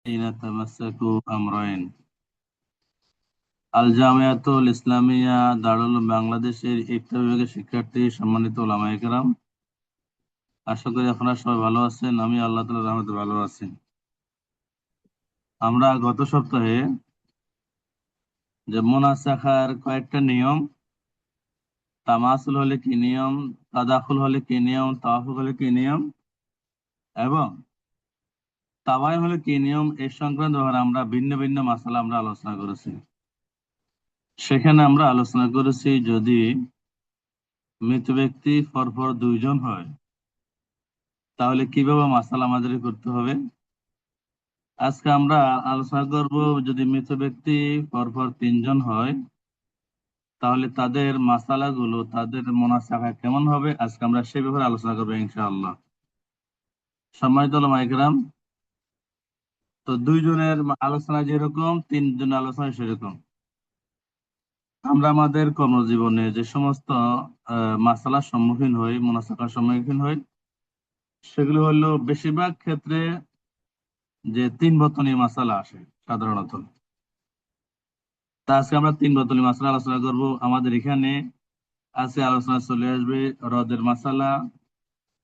তামাসসাকু আমরাইন। আল জামিয়াতুল ইসলামিয়া দারুল উলুম বাংলাদেশের ইফতা বিভাগের শিক্ষার্থী, সম্মানিত ওলামায়ে কেরাম, আশা করি আপনারা সবাই ভালো আছেন। আমি আল্লাহ তাআলার রহমতে ভালো আছি। আমরা গত সপ্তাহে যে মুনাসাখার কয়েকটা নিয়ম, তামাসুল হলে কি নিয়ম, তাদাখুল হলে কি নিয়ম, তাওয়াফুক হলে কি নিয়ম এবং তাওয়াইম হলে কি নিয়ম, এই সংক্রান্ত ব্যাপারে আমরা ভিন্ন ভিন্ন মাসালা আমরা আলোচনা করেছি। সেখানে আমরা আলোচনা করেছি, যদি মৃত ব্যক্তি পরপর দুইজন হয় তাহলে কিভাবে মাসালা আমাদের করতে হবে। আজকে আমরা আলোচনা করব, যদি মৃত ব্যক্তি পরপর তিনজন হয় তাহলে তাদের মাসালাগুলো, তাদের মোনাসাখা কেমন হবে, আজকে আমরা সে ব্যাপারে আলোচনা করবো ইনশাআল্লাহ। সম্মানিত ওলামায়ে কেরাম, তো দুইজনের আলোচনা যেরকম, তিনজনের আলোচনা সেরকম। আমরা আমাদের কর্মজীবনে যে সমস্ত মাসালার সম্মুখীন হই, মোনাসাখার সম্মুখীন হই, সেগুলো হলো বেশিরভাগ ক্ষেত্রে যে তিন বর্তনী মাসালা আসে সাধারণত। তা আজকে আমরা তিন বর্তনী মাসালা আলোচনা করব। আমাদের এখানে আজকে আলোচনা চলে আসবে রদের মাসালা,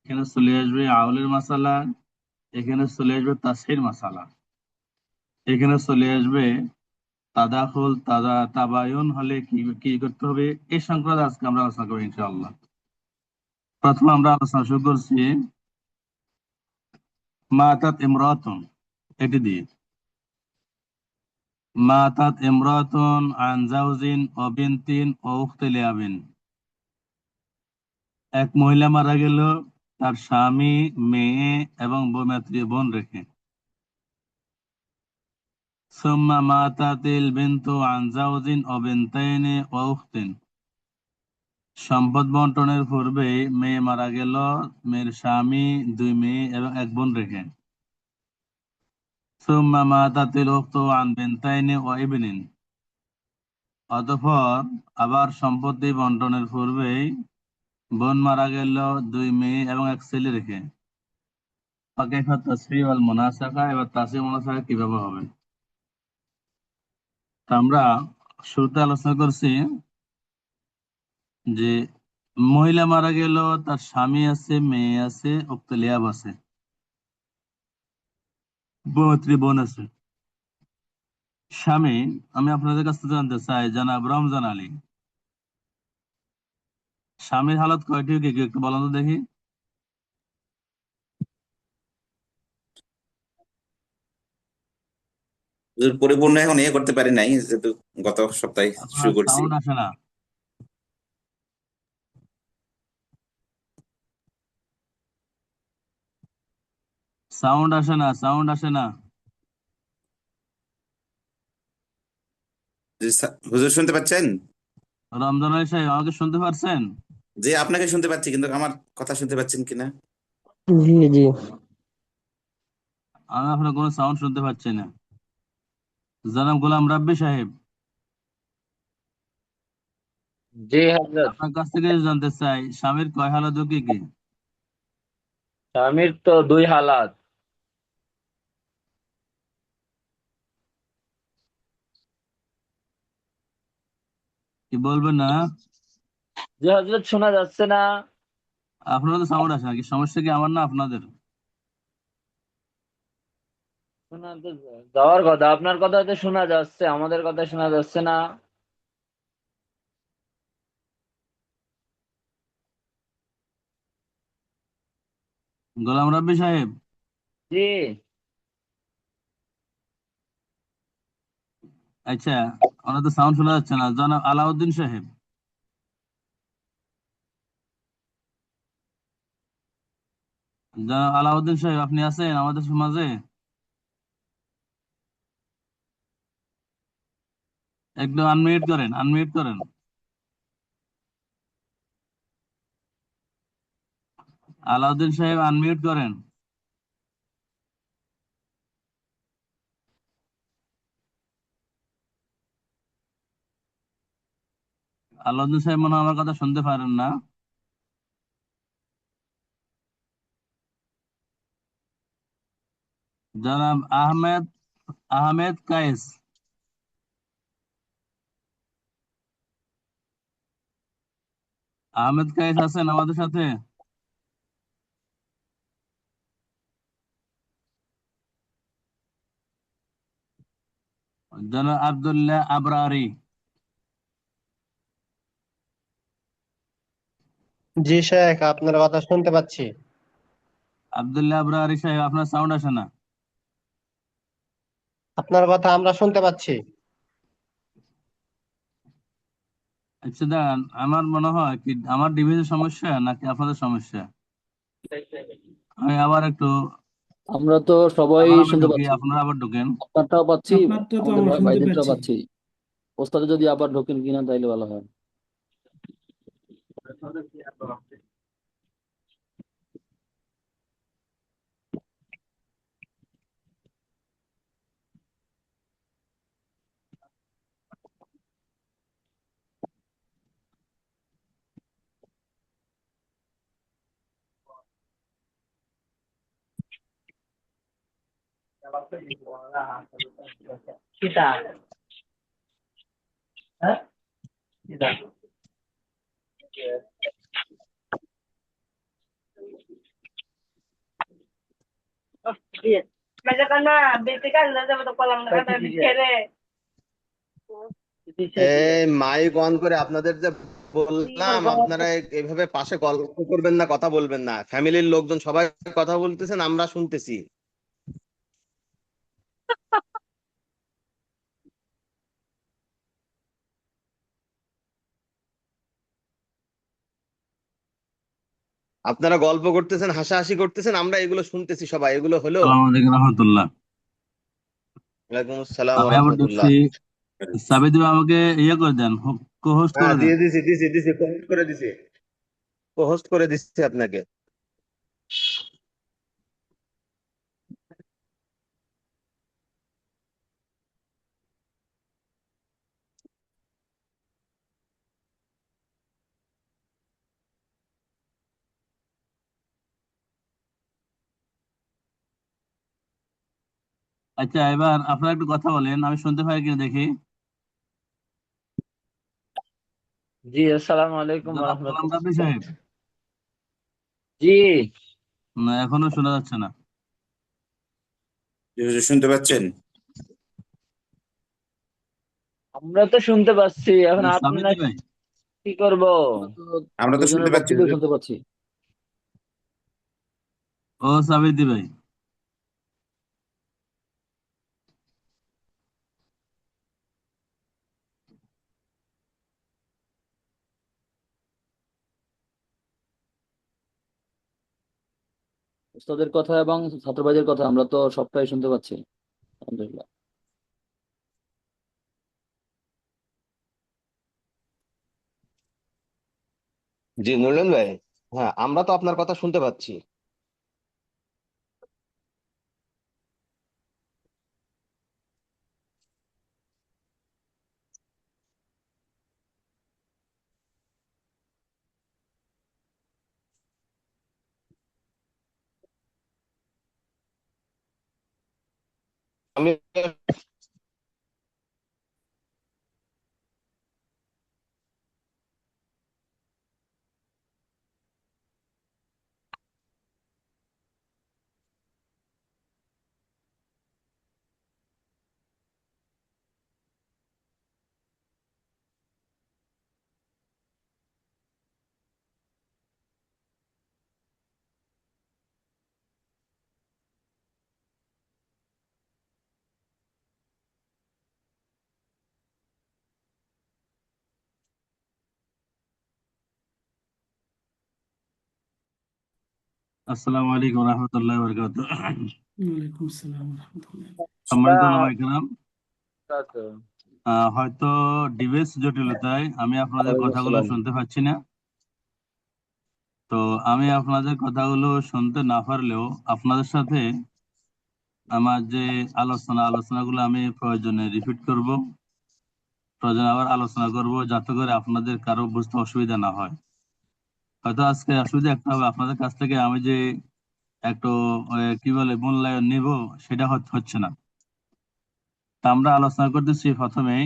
এখানে চলে আসবে আউলের মাসালা, এখানে চলে আসবে তাসহির মাসালা, এখানে চলে আসবে তাদাখুল, তাবায়ুন হলে কি কি করতে হবে, এই সংক্রান্ত আজকে আমরা আলোচনা করবো ইনশাআল্লাহ। প্রথমে আমরা আলোচনা শুরু করছি মাতাত ইমরাতুন, এটি দিয়ে। মাতাত ইমরাতুন আন জাওজিন ও বিনতিন ও উখতি লিআবিন। এক মহিলা মারা গেল তার স্বামী, মেয়ে এবং বোন রেখে। সুম্মা মাতাতিল বিনতু আন জাওজিন ও বিনতাইনি ও উখতিন। সম্পদ বন্টনের পূর্বে মেয়ে মারা গেল, মেয়ের স্বামী, দুই মেয়ে এবং এক বোন রেখে। সুম্মা মাতাতিল উখতু আন বিনতাইনি ও ইবনিন। অতঃপর আবার সম্পত্তি বন্টনের পূর্বেই বোন মারা গেল, দুই মেয়ে এবং এক ছেলে রেখে। ফাকাইফা তাসফিহ ওয়াল মুনাসাখা, এবার তাসফিহ মুনাসাখা কিভাবে হবে। তা আমরা শুরুতে আলোচনা করছি যে মহিলা মারা গেল, তার স্বামী আছে, মেয়ে আছে, উক্ত লিয়াব আছে, বোন আছে। স্বামী, আমি আপনাদের কাছ থেকে জানতে চাই, জানাব রমজান আলী, স্বামীর হালত কয়টি কি কি একটু বলেন তো দেখি। পরিপূর্ণ এখন করতে পারি নাই, যেহেতু গত সপ্তাহে শুরু আপনার করছি। সাউন্ড আসে না, সাউন্ড আসে না, সাউন্ড আসে না। হুজুর শুনতে পাচ্ছেন? রমজান আলী সাহেব, আমাকে শুনতে পারছেন? যে আপনাকে শুনতে পাচ্ছি, কিন্তু আমার কথা শুনতে পাচ্ছেন কিনা? জি জি। আমি আপনার কোনো সাউন্ড শুনতে পাচ্ছি না। জনাব গোলাম রাব্বি সাহেব, জি হযরত। আপনার কাছ থেকে জানতে চাই, স্বামীর কয় হালত ও কি কি? স্বামীর তো দুই হালাত। কি বলবেন না? জি হযরত, শোনা যাচ্ছে না? আপনার তো সাউন্ড আসে না, কি সমস্যা কি আমার না আপনাদের? শোনা তো যাওয়ার কথা, আপনার কথা তো শোনা যাচ্ছে, আমাদের কথা শোনা যাচ্ছে না। গোলাম রাব্বি সাহেব, জি। আচ্ছা, ওনার তো সাউন্ড শোনা যাচ্ছে না। জনাব আলাউদ্দিন সাহেব, জনাব আলাউদ্দিন সাহেব, আপনি আছেন আমাদের সমাজে? একটু আনমিউট করেন, আনমিউট করেন। আলাউদ্দিন সাহেব, আনমিউট করেন। আলাউদ্দিন সাহেব মনে হয় আমার কথা শুনতে পারেন না। জনাব আহমেদ আহমেদ কায়েস। আহমেদ কায়েস আছেন আমাদের সাথে? জনাব আব্দুল্লাহ আবরারি। জি শেখ, আপনার কথা শুনতে পাচ্ছি। আব্দুল্লাহ আবরারি সাহেব, আপনার সাউন্ড আসে না। আপনার কথা আমরা শুনতে পাচ্ছি। আচ্ছা দাঁড়ান, আমার মনে হয় কি আমার ডিভাইসের সমস্যা নাকি আপনাদের সমস্যা। আমি আবার একটু আমরা তো সবাই আবার শুনতে ঢুকি, পাচ্ছি, আপনারা আবার ঢুকেন। আপনারটাও পাচ্ছি, আপনারটা তো আমাদের আমরা শুনতে ভাইদেরটাও পাচ্ছি। পাচ্ছি। ওস্তাদে যদি আবার ঢোকেন কিনা তাইলে ভালো হয়। মাইক অন করে আপনাদের যে বললাম, আপনারা এইভাবে পাশে গল্প করবেন না, কথা বলবেন না। ফ্যামিলির লোকজন সবাই কথা বলতেছেন, আমরা শুনতেছি। আপনারা গল্প করতেছেন, হাসাহাসি করতেছেন, আমরা এগুলো শুনতেছি সবাই। এগুলো হলো? আসসালামু আলাইকুম রহমতুল্লাহ। ওয়ালাইকুম আসসালাম আমি আবার ঢুকছি। রহমতুল্লাহ। সাবিদ ভাই আমাকে ইয়ে করে দেন, হোস্ট হ্যাঁ, করে দেন। দিয়ে দিছি দিছি দিছি হোস্ট করে দিছি। হোস্ট করে দিচ্ছি আপনাকে। আচ্ছা, এবার আপনারা একটু কথা বলেন, আমি শুনতে পাই কিনা দেখি। জি, আসসালামু আলাইকুম জনাব গোলাম রাব্বি রহমতুল্লাহ। সাহেব। জি, না, এখনো শোনা যাচ্ছে না। শুনতে পাচ্ছেন? আমরা তো শুনতে পাচ্ছি, এখন সাবিত আপনারা ভাই। কি করব? আমরা তো আমরা তো দুজনের শুনতে পক্ষ পাচ্ছি। থেকে শুনতে পাচ্ছি। ও সাবিত ভাই, ওস্তাদের কথা এবং ছাত্র ভাইদের কথা আমরা তো সবটাই শুনতে পাচ্ছি, আলহামদুলিল্লাহ। জি নুরুল ভাই, হ্যাঁ আমরা তো আপনার কথা শুনতে পাচ্ছি। আমি আসসালামু আলাইকুম রহমতুল্লাহ বরকাতুহ। ওয়ালাইকুম আসসালাম রহমতুল্লাহ। সম্মানিত ওলামায়ে কেরাম, আচ্ছা, হয়তো ডিভাইস জটিলতায় আমি আপনাদের ওয়ালাইকুম কথাগুলো আসসালাম। শুনতে পাচ্ছি না। তো আমি আপনাদের কথাগুলো শুনতে না পারলেও আপনাদের সাথে আমার যে আলোচনাগুলো আমি প্রয়োজনে রিপিট করব, প্রয়োজনে আবার আলোচনা করব, যাতে করে আপনাদের কারো বুঝতে অসুবিধা না হয়। হয়তো আজকে অসুবিধা একটা হবে, আপনাদের কাছ থেকে আমি যে একটু কি বলে মূল্যায়ন নিব, সেটা হচ্ছে না। তা আমরা আলোচনা করতেছি প্রথমে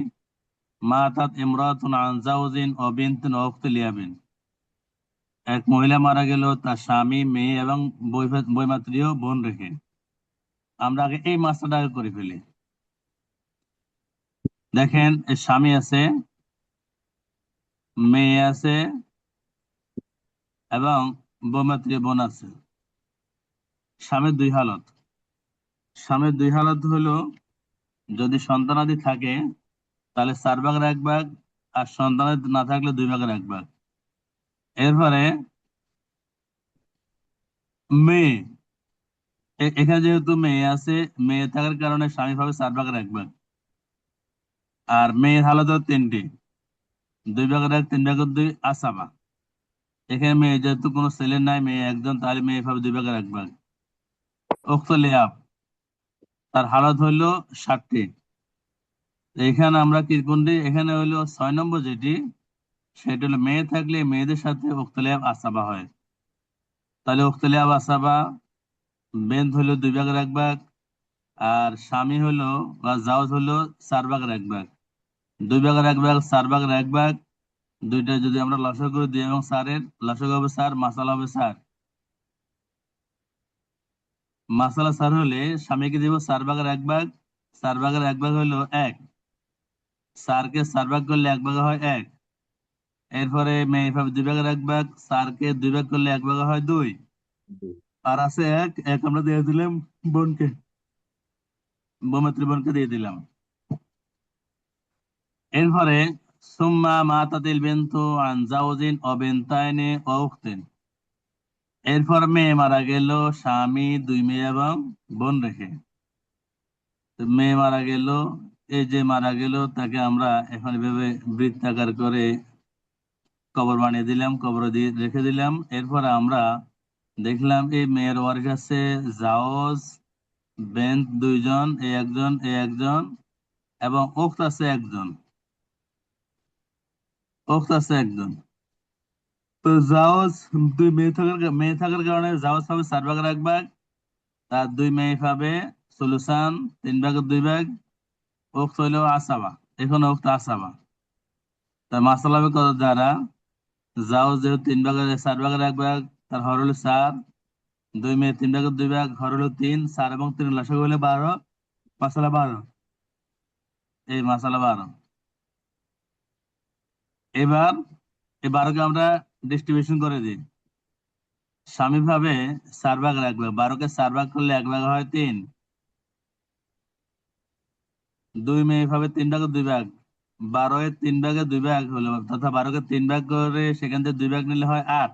মাতাত ইমরাতুন আন জাওজিন ও বিনতিন ও উখতি লিয়াবিন। এক মহিলা মারা গেল তার স্বামী, মেয়ে এবং বৈমাত্রীয় বোন রেখে। আমরা আগে এই মাসলাটা আগে করে ফেলি। দেখেন, এর স্বামী আছে, মেয়ে আছে এবং বৈমাত্রীয় বোন আছে। স্বামীর দুই হালত। স্বামীর দুই হালত হলো, যদি সন্তানাদি থাকে তাহলে 4 ভাগের 1 ভাগ, আর সন্তানাদি না থাকলে 2 ভাগের 1 ভাগ। এরপরে মেয়ে, এখানে যেহেতু মেয়ে আছে, মেয়ে থাকার কারণে স্বামী পাবে 4 ভাগের 1 ভাগ। আর মেয়ের হালত হলো 3টি, 2 ভাগের 1, 3 ভাগের 2, আসাবা। এখানে মেয়ে যেহেতু কোনো ছেলে নাই, মেয়ে একজন, তাহলে মেয়ে পাবে 2 ভাগের 1 ভাগ। উক্ত লিয়াব, তার হালত হইলো 7টি। এখানে আমরা কি কোনটি, এখানে হইলো 6 নম্বর যেটি, সেটা হলো মেয়ে থাকলে মেয়েদের সাথে উক্ত লিয়াব আসাবা হয়। তাহলে উক্ত লিয়াব আসাবা, বেন্থ হইলো 2 ভাগের 1 ভাগ, আর স্বামী হলো বা জাওজ হলো 4 ভাগের 1 ভাগ। 2 ভাগের 1 ভাগ, 4 ভাগের 1 ভাগ, দুইটা যদি আমরা লসাগু করে দিই এবং স্যারের লসাগু হবে 4, মাসালা হবে 4। মাসালা 4 হলে স্বামীকে দিব 4 ভাগের 1 ভাগ। 4 ভাগের 1 ভাগ হলো 1। স্যারকে 4 ভাগ করলে 1 ভাগে হয় 1। এরপরে মেয়ে পাবে 2 ভাগের 1 ভাগ। স্যারকে 2 ভাগ করলে 1 ভাগে হয় 2। আর আছে 1, 1 আমরা দিয়ে দিলাম বোনকে, বৌমাতৃ বোনকে দিয়ে দিলাম। এরপরে সুম্মা মাতাতিল বিনতু আন জাওজিন ও বিনতাইনি ও উখতিন। এরপর মেয়ে মারা গেল স্বামী, 2 মেয়ে এবং বোন রেখে। তো মেয়ে মারা গেল, এই যে মারা গেল তাকে আমরা এখন এভাবে বৃত্তাকার করে কবর বানিয়ে দিলাম, কবর দিয়ে রেখে দিলাম। এরপর আমরা দেখলাম এই মেয়ের ওয়ারিশ আছে জাওজ, বেন 2 জন, এ একজন, এ একজন, এবং উখত আছে 1 জন। উখত আছে 1 জন। তো জাওজ 2 মেয়ে থাকার কারণে জাওজ পাবে 4 ভাগের 1 ভাগ, তার 2 মেয়ে পাবে সুলুসান, 3 ভাগের 2 ভাগ। উক্ত হইল আসাবা, এখন উক্ত আসাবা। তার মাসালা হবে কত দ্বারা, জাওজ যেহেতু 4 ভাগের 1 ভাগ, তার হর হলো 4, 2 মেয়ে 3 ভাগের 2 ভাগ, হর হলো 3, 4 এবং 3 লসাগু হলে 12, মাসালা 12। এই মাসালা 12। এবার এই 12কে আমরা ডিস্ট্রিবিউশন করে দিই। স্বামী ভাবে 4 ভাগের 1 ভাগ, 12কে 4 ভাগ করলে 1 ভাগ হয় 3। 2 মেয়ে ভাবে 3 ভাগের 2 ভাগ, 12 এর 3 ভাগের 2 ভাগ হলো, তথা 12কে 3 ভাগ করে সেখান থেকে 2 ভাগ নিলে হয় 8।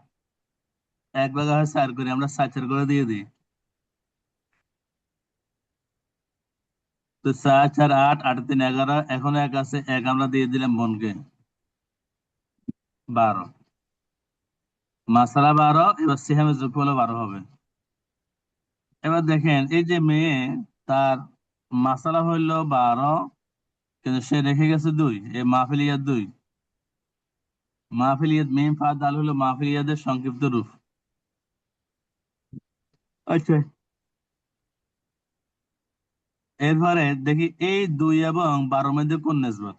1 ভাগে হয় 4 করে, আমরা 4 করে দিয়ে দিই। তো 4, 4, 8, 8 3 11, এখন 1 আছে, 1 আমরা দিয়ে দিলাম বোনকে, 12। মাসালা 12, এবার সিহামের যোগফল 12 হবে। এবার দেখেন, এই যে মেয়ে, তার মাসালা হইল 12, কিন্তু সে রেখে গেছে 2, এই মাহফিলিয়াত 2। মাহফিলিয়াত মিম ফা দাল হলো মাহফিলিয়াতের সংক্ষিপ্ত রূপ। আচ্ছা, এরপরে দেখি এই 2 এবং 12 মধ্যে কোন নিসবত।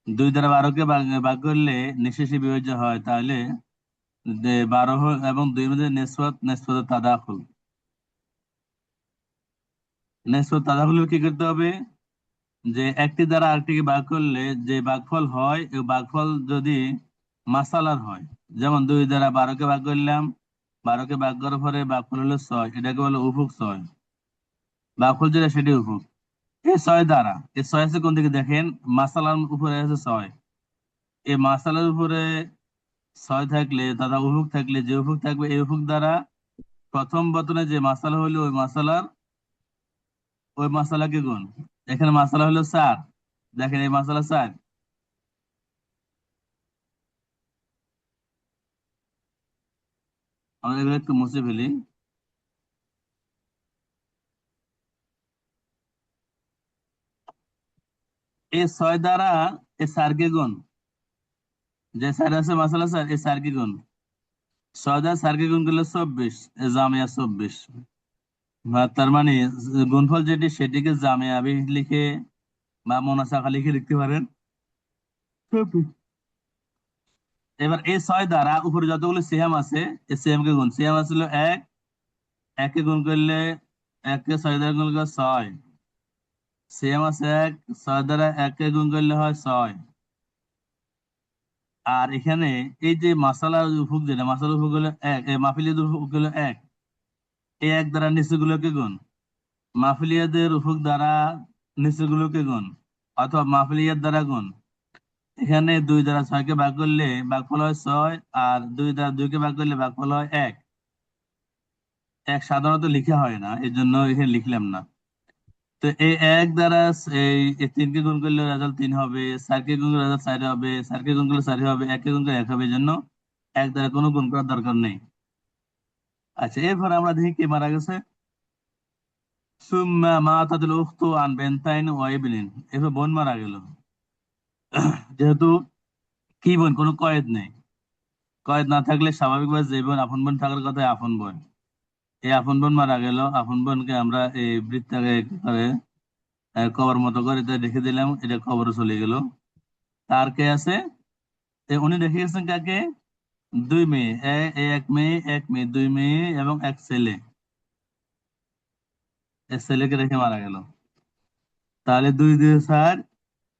2 দ্বারা 12কে ভাগ ভাগ করলে নিঃশেষে বিভাজ্য হয়, তাহলে 12 এবং 2 মধ্যে নিসবত তাদাখুল। নিসবত তাদাখুল কি করতে হবে, যে একটি দ্বারা আরেকটিকে ভাগ করলে যে ভাগফল হয়, এই ভাগফল যদি মাসালার হয়, যেমন 2 দ্বারা 12কে ভাগ করলাম, 12কে ভাগ করার পরে ভাগফল হলো 6, এটাকে বলে উফুক 6। ভাগফল যেটা সেটি উফুক। এই 6 দ্বারা, এই 6 আছে কোন দিকে দেখেন, মাসালার উপরে আছে 6। এই মাসালার উপরে 6 থাকলে তথা উফুক থাকলে, যে উফুক থাকবে এই উফুক দ্বারা প্রথম বতনে যে মাসালা হইলো ওই মাসালাকে গুণ। এখানে মাসালা হলো 4, দেখেন এই মাসালা 4। আমরা এগুলো একটু মুছে ফেলি। এই 6 দ্বারা এই 4কে গুণ, যে 4 আছে মাসালা 4, এই 4কে গুণ। 6 দ্বারা 4কে গুণ করলে 24, এই জামিয়া 24। তার মানে গুণফল যেটি সেটিকে জামিয়া লিখে বা মোনাসাখা লিখে লিখতে পারেন। এবার এই 6 দ্বারা উপরে যতগুলো সিয়াম আছে এই সিয়াম কে গুণ, সিয়াম আসছিল 1, 1 কে গুণ করলে 1 কে 6 দ্বারা গুণ করলে 6, সিয়াম আছে 1, 6 দ্বারা 1 কে গুণ করলে হয় 6। আর এখানে এই যে মাসালার উপভোগ, যেটা মাসালার উপভোগ হলো 1, এই মাহফিলিয়াতের উপভোগ হলো 1, এই 1 দ্বারা নিচেগুলোকে গুণ, মাহফিলিয়াতের উপভোগ দ্বারা নিচেগুলোকে গুণ, অথবা মাহফিলিয়াত দ্বারা গুণ। এখানে 2 দ্বারা 6 কে ভাগ করলে ভাগফল হয় 6, আর 2 দ্বারা 2 কে ভাগ করলে ভাগফল হয় 1। সাধারণত লিখা হয় না, এই জন্য এখানে লিখলাম না। তো এই 1 দ্বারা এই 3 কে গুণ করলে রেজাল্ট 3 হবে, 4 কে গুণ করলে রেজাল্ট 4 হবে, 4 কে গুণ করলে 4 হবে, 1 কে গুণ করলে 1 হবে, এই জন্য 1 দ্বারা কোনো গুণ করার দরকার নেই। আচ্ছা, এরপর আমরা দেখি কে মারা গেছে। সুম্মা মাতাতুল উখতু আন বিনতাইন ওয়া ইবনিন, এরপর বোন মারা গেল। যেহেতু কি বোন, কোনো কয়েদ নেই, কয়েদ না থাকলে স্বাভাবিকভাবে যে বোন আপন বোন থাকার কথা আপন বোন, এই আপন বোন মারা গেল। আপন বোনকে আমরা এই বৃত্তাকে করে কবর মতো করে এটা রেখে দিলাম, এটা কবরে চলে গেল। তার কে আছে, উনি রেখে গেছেন কাকে? 2 মেয়ে, 1 মেয়ে, 1 মেয়ে, 2 মেয়ে এবং 1 ছেলে। এক ছেলেকে রেখে মারা গেল। তাহলে 2 2 4,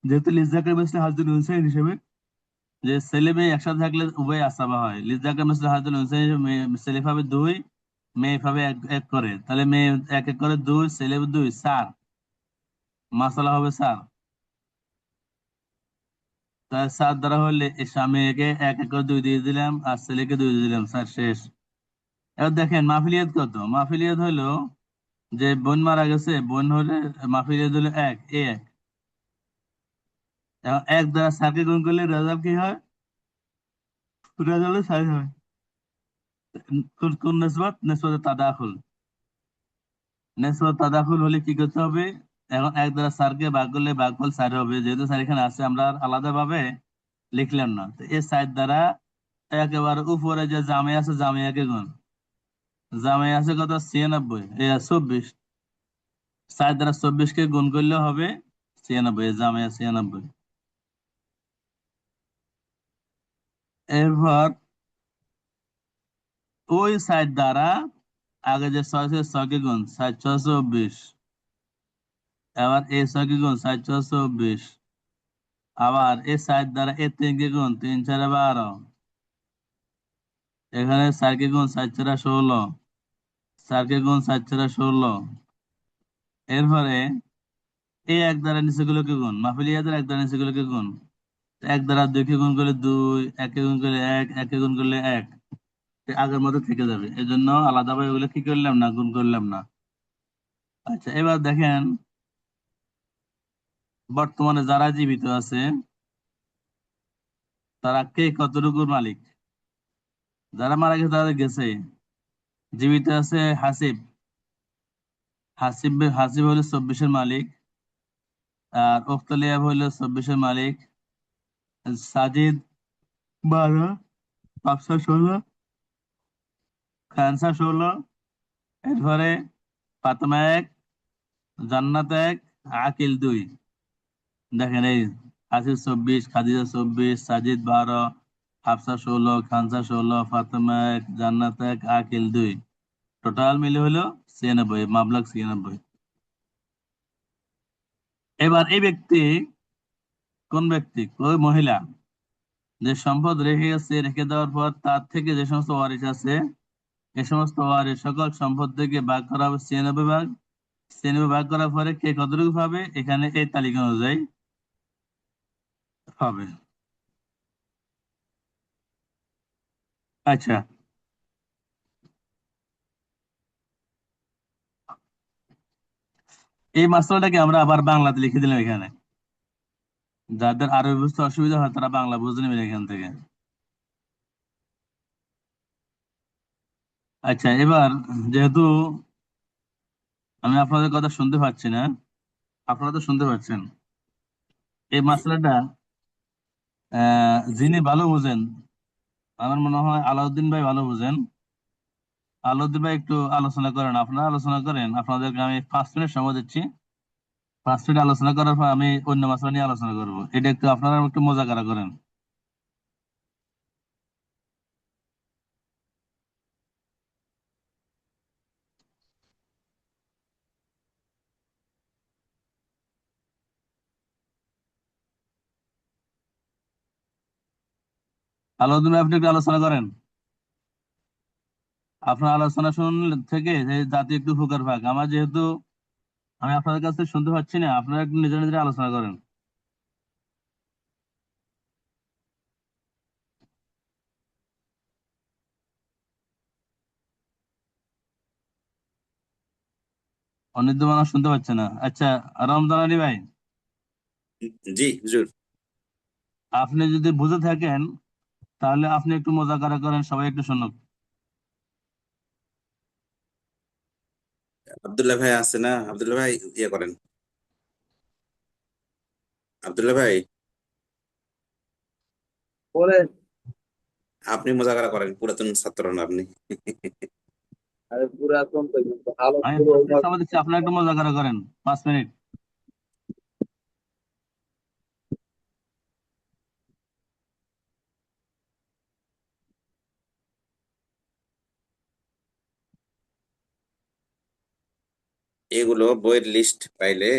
যেহেতু লিজ্জাকের মিসলে হাজদুল উনসাইন হিসেবে, যে ছেলে মেয়ে একসাথে থাকলে উভয় আসাবা হয়, লিজ্জাকের মিসলে হাজদুল উনসাইন হিসেবে ছেলে পাবে 2, মেয়ে পাবে 1 করে, তাহলে মেয়ে 1 1 করে 2, ছেলে 2, 4, মাসালা হবে 4। তাহলে 4 দ্বারা হলে এই স্বামীকে 1 1 করে 2 দিয়ে দিলাম, আর ছেলেকে 2 দিয়ে দিলাম, 4 শেষ। এবার দেখেন মাহফিলিয়াত কত। মাহফিলিয়াত হলো যে বোন মারা গেছে, বোন হলে মাহফিলিয়াত হলো 1, A1। এখন 1 দ্বারা 4 কে গুণ করলে রেজাল্ট কি হয়? রেজাল্ট 4 হয়। কোন কোন নিসবত? নিসবত তাদাখুল। নিসবত তাদাখুল হলে কি করতে হবে? এখন 1 দ্বারা 4 কে ভাগ করলে ভাগফল 4 হবে, যেহেতু 4 এখানে আছে আমরা আর আলাদা ভাবে লিখলাম না। তো এই 4 দ্বারা একেবারে উপরে যে জামে আছে জামিয়াকে গুণ, জামে আছে কত? 96, 24। 4 দ্বারা 24 কে গুণ করলে হবে 96, জামিয়া 96। এরপর ওই 4 দ্বারা আগে যে 6 ছিল 6 কে গুণ, 4 6 24। এবার এই 6 কে গুণ, 4 6 24। আবার এই 4 দ্বারা এই 3 কে গুণ, 3 4 12। এখানে 4 কে গুণ, 4 4 16। 4 কে গুণ, 4 4 16। এরপরে এই 1 দ্বারা নিচেগুলোকে গুণ, মাহফিলিয়াতের 1 দ্বারা নিচেগুলোকে গুণ। 1 দ্বারা 2 কে গুণ করলে 2, 1 কে গুণ করলে 1, 1 কে গুণ করলে 1, আগের মতো থেকে যাবে। এই জন্য আলাদাভাবে এগুলো কি করলাম না, গুণ করলাম না। আচ্ছা, এবার দেখেন বর্তমানে যারা জীবিত আছে তারা কে কতটুকুর মালিক। যারা মারা গেছে তাদের গেছে, জীবিত আছে হাসিব। হাসিব হলো 24-এর মালিক, আর উখতুলিয়াব হলো 24-এর মালিক, সাজিদ 12, হাফসা 16, খানসা 16, এরপরে ফাতেমা 1, জান্নাত 1, আকিল 2। দেখেন এই হাসিব 24, খাদিজা 24, সাজিদ 12, হাফসা 16, খানসা 16, ফাতেমা 1, জান্নাত 1, আকিল 2, টোটাল মিলে হলো 96, মাবলাগ 96। এবার এই ব্যক্তি কোন ব্যক্তি? ওই মহিলা যে সম্পদ রেখে গেছে, রেখে দেওয়ার পর তার থেকে যে সমস্ত ওয়ারিশ আছে, এই সমস্ত ওয়ারিশ সকল সম্পদ থেকে ভাগ করা হবে 96 ভাগ। 96 ভাগ করার পরে কে কতটুকু পাবে, এখানে এই তালিকা অনুযায়ী হবে। আচ্ছা, এই মাসলাটাকে আমরা আবার বাংলাতে লিখে দিলাম এখানে। যাদের আরবি বুঝতে অসুবিধা হয় তারা বাংলা বুঝে নেবেন এখান থেকে। আচ্ছা, এবার যেহেতু আমি আপনাদের কথা শুনতে পাচ্ছি না, আপনারা তো শুনতে পাচ্ছেন, এই মাসলাটা যিনি ভালো বুঝেন, আমার মনে হয় আলাউদ্দিন ভাই ভালো বুঝেন। আলাউদ্দিন ভাই একটু আলোচনা করেন, আপনারা আলোচনা করেন, আপনাদেরকে আমি 5 মিনিট সময় দিচ্ছি। 5 মিনিট আলোচনা করার পর আমি অন্য মাসলা নিয়ে আলোচনা করবো, এটা একটু আপনারা একটু মোজাকারা করেন। আলোচনা আপনি একটু আলোচনা করেন। আপনার আলোচনা শুনলে থেকে যে জাতি একটু ফুকার ফাঁক, আমার যেহেতু আমি আপনাদের কাছে শুনতে পাচ্ছি না, আপনারা একটু নিজের নিজের আলোচনা করেন। অনিদ্য মানুষ শুনতে পাচ্ছে না। আচ্ছা, রমজান আলী ভাই, জি হুজুর। আপনি যদি বুঝে থাকেন তাহলে আপনি একটু মোজাকারা করেন, সবাই একটু শুনুক। আব্দুল্লাহ ভাই আছে না? আব্দুল্লাহ ভাই ইয়ে করেন। আব্দুল্লাহ ভাই বলেন। আপনি মোজাকারা করেন, পুরাতন ছাত্র না আপনি? আরে পুরাতন তো, কিন্তু হালত আমি পুরো 5 মিনিট সময় দিচ্ছি, আপনারা একটু মোজাকারা করেন, 5 মিনিট। এগুলো বইয়ের লিস্ট পাইলে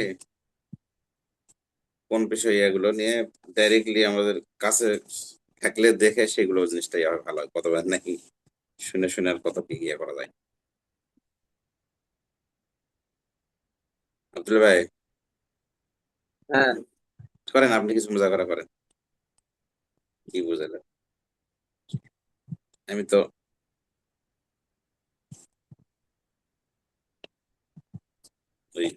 কোন বিষয় এগুলো নিয়ে ডাইরেক্টলি আমাদের কাছে থাকলে দেখে সেগুলো জিনিসটাই আরো ভালো হয়, কতবার নাকি শুনে শুনে আর কত কি ইয়ে করা যায়। আব্দুল ভাই হ্যাঁ। করেন, আপনি কিছু মোজাকারা করেন, কি বুঝালেন? আমি তো ওই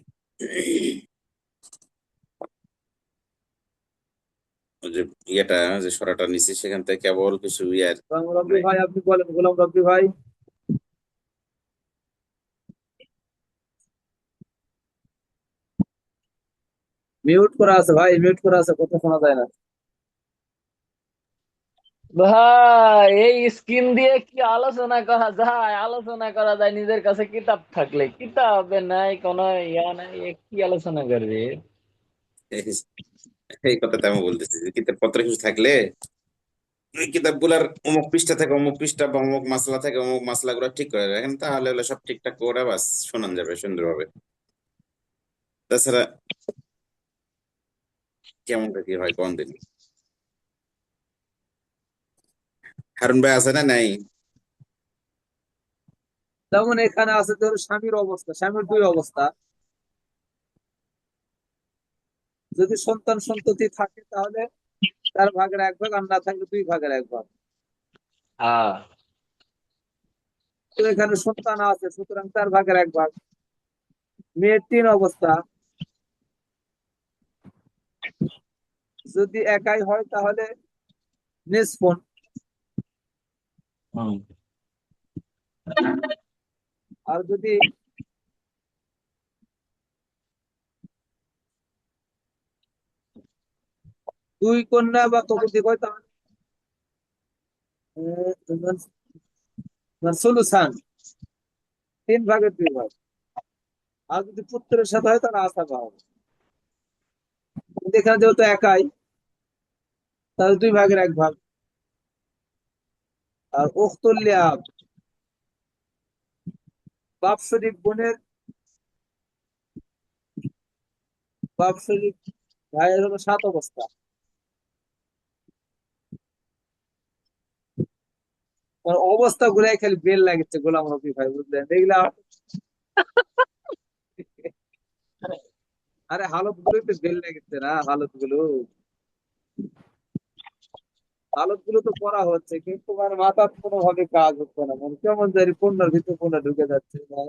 ওই যে ইয়েটা যে সরাটা নিছি সেখান থেকে কেবল কিছু ইয়ার গোলাম রব্বি ভাই, আপনি বলেন। গোলাম রব্বি ভাই, মিউট করা আছে ভাই, মিউট করা আছে, কথা শোনা যায় না। ভাই এই স্ক্রিন দিয়ে কি আলোচনা করা যায়? আলোচনা করা যায় নিজের কাছে কিতাব থাকলে, কিতাবে নাই, কোনো ইয়া নাই, এ কি আলোচনা করবে? এই কথাটা আমি বলতেছি যে কিতাব পত্র কিছু থাকলে ওই কিতাবগুলার অমুক পৃষ্ঠা থেকে অমুক পৃষ্ঠা বা অমুক মাসলা থেকে অমুক মাসলা গুলো ঠিক করে রাখেন, তাহলে হলো সব ঠিকঠাক করে বাস শোনান যাবে সুন্দরভাবে। তাছাড়া কেমনটা কি হয় কোন দিন? হারুন ভাই আছে না নাই? যেমন এখানে আছে তোর স্বামীর অবস্থা, স্বামীর দুই অবস্থা। যদি সন্তান সন্ততি থাকে তাহলে তার ভাগের এক ভাগ, আর না থাকলে দুই ভাগের এক ভাগ। হ্যাঁ। তো এখানে সন্তান আছে, সুতরাং তার ভাগের এক ভাগ। মেয়ের তিন অবস্থা। যদি একাই হয় তাহলে নিষ্পন, হুম। আর যদি দুই কন্যা বা ততোধিক হয় তাহলে সুলুসান, তিন ভাগের দুই ভাগ। আর যদি পুত্রের সাথে হয় তাহলে আশা ভাগ। কিন্তু এখানে যেহেতু একাই, তাহলে দুই ভাগের এক ভাগ। আর উখতুল্লিয়া, বাপ শরীফ বোনের, বাপ শরীফ ভাইয়ের হলো সাত অবস্থা। অবস্থা গুলাই খালি বেল লাগছে গোলাম রবি ভাই, বুঝলেন এগুলা? আরে হালত গুলোই তো বেল লাগছে না, হালত গুলো তো করা হচ্ছে, কিন্তু মানে মাথা কোনো ভাবে কাজ হচ্ছে না, মানে কেমন জানি পণ্যের ভিতর পণ্য ঢুকে যাচ্ছে না।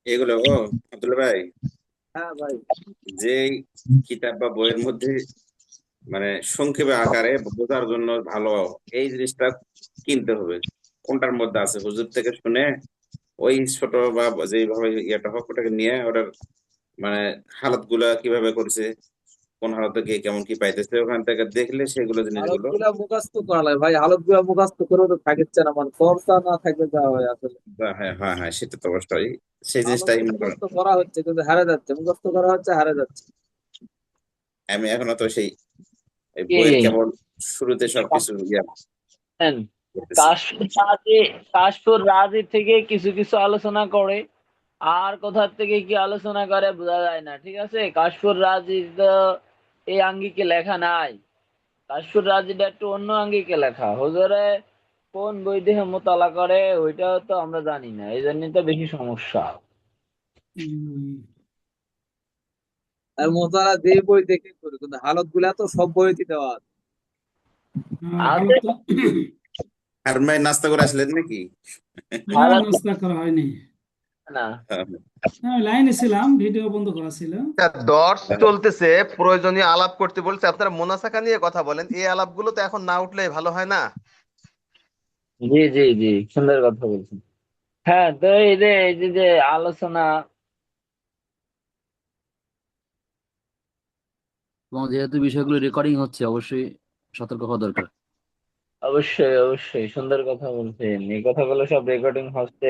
এগুলো আব্দুল ভাই হ্যাঁ ভাই। যে কিতাব বা বইয়ের মধ্যে মানে সংক্ষেপে আকারে বোঝার জন্য ভালো এই জিনিসটা কিনতে হবে, কোনটার মধ্যে আছে হুজুর থেকে শুনে ওই ছোট বা যেভাবে ইয়েটা হোক ওটাকে নিয়ে ওটার মানে হালাত গুলা কিভাবে করছে, কোন হালতে কে কেমন কি পাইতেছে, ওখান থেকে দেখলে সেগুলো হালত জিনিসগুলো গুলা মুখস্থ করা লাগে ভাই, হালত গুলা মুখস্থ করেও তো থাকছে না, মানে চর্চা না থাকলে যা হয় আসলে। হ্যাঁ হ্যাঁ হ্যাঁ, সেটা তো অবশ্যই, সেই হালত জিনিসটাই তো মনে করেন। মুখস্থ করা হচ্ছে কিন্তু হারে যাচ্ছে, মুখস্থ করা হচ্ছে হারে যাচ্ছে। আমি এখনো তো সেই এই কি বইয়ের কেবল শুরুতে সবকিছু ইয়া জানেন, করতেছি। কাশফুর রাজি থেকে কিছু কিছু আলোচনা করে, আর কোথা থেকে কি আলোচনা করে বোঝা যায় না। ঠিক আছে, কাশফুর রাজি তো এই আঙ্গিকে লেখা নাই। কাশফুর রাজিটা একটু অন্য আঙ্গিকে লেখা। হুজুরে কোন বই দেখে মোতালা করে ওইটাও তো আমরা জানি না, এই জন্যই তো বেশি সমস্যা। আর মোতালা যে বই দেখে করে, কিন্তু হালত গুলা তো সব বইতে দেওয়া আছে। আছে হালত তো আর ভাই নাস্তা করে আসলেন নাকি? না, হালত নাস্তা করা হয়নি। না। আমি লাইনে ছিলাম, ভিডিও বন্ধ করা ছিল। দর্স চলতেছে, প্রয়োজনীয় আলাপ করতে বলছে, আপনারা মোনাসাকা নিয়ে কথা বলেন, এই আলাপগুলো তো এখন না উঠলে ভালো হয় না। জি জি জি, সুন্দর কথা বলছেন। হ্যাঁ, তো এই যে আলোচনা। এবং যেহেতু বিষয়গুলো রেকর্ডিং হচ্ছে, অবশ্যই সতর্ক হওয়া দরকার। অবশ্যই অবশ্যই সুন্দর কথা বলছেন। এই কথাগুলো সব রেকর্ডিং হচ্ছে,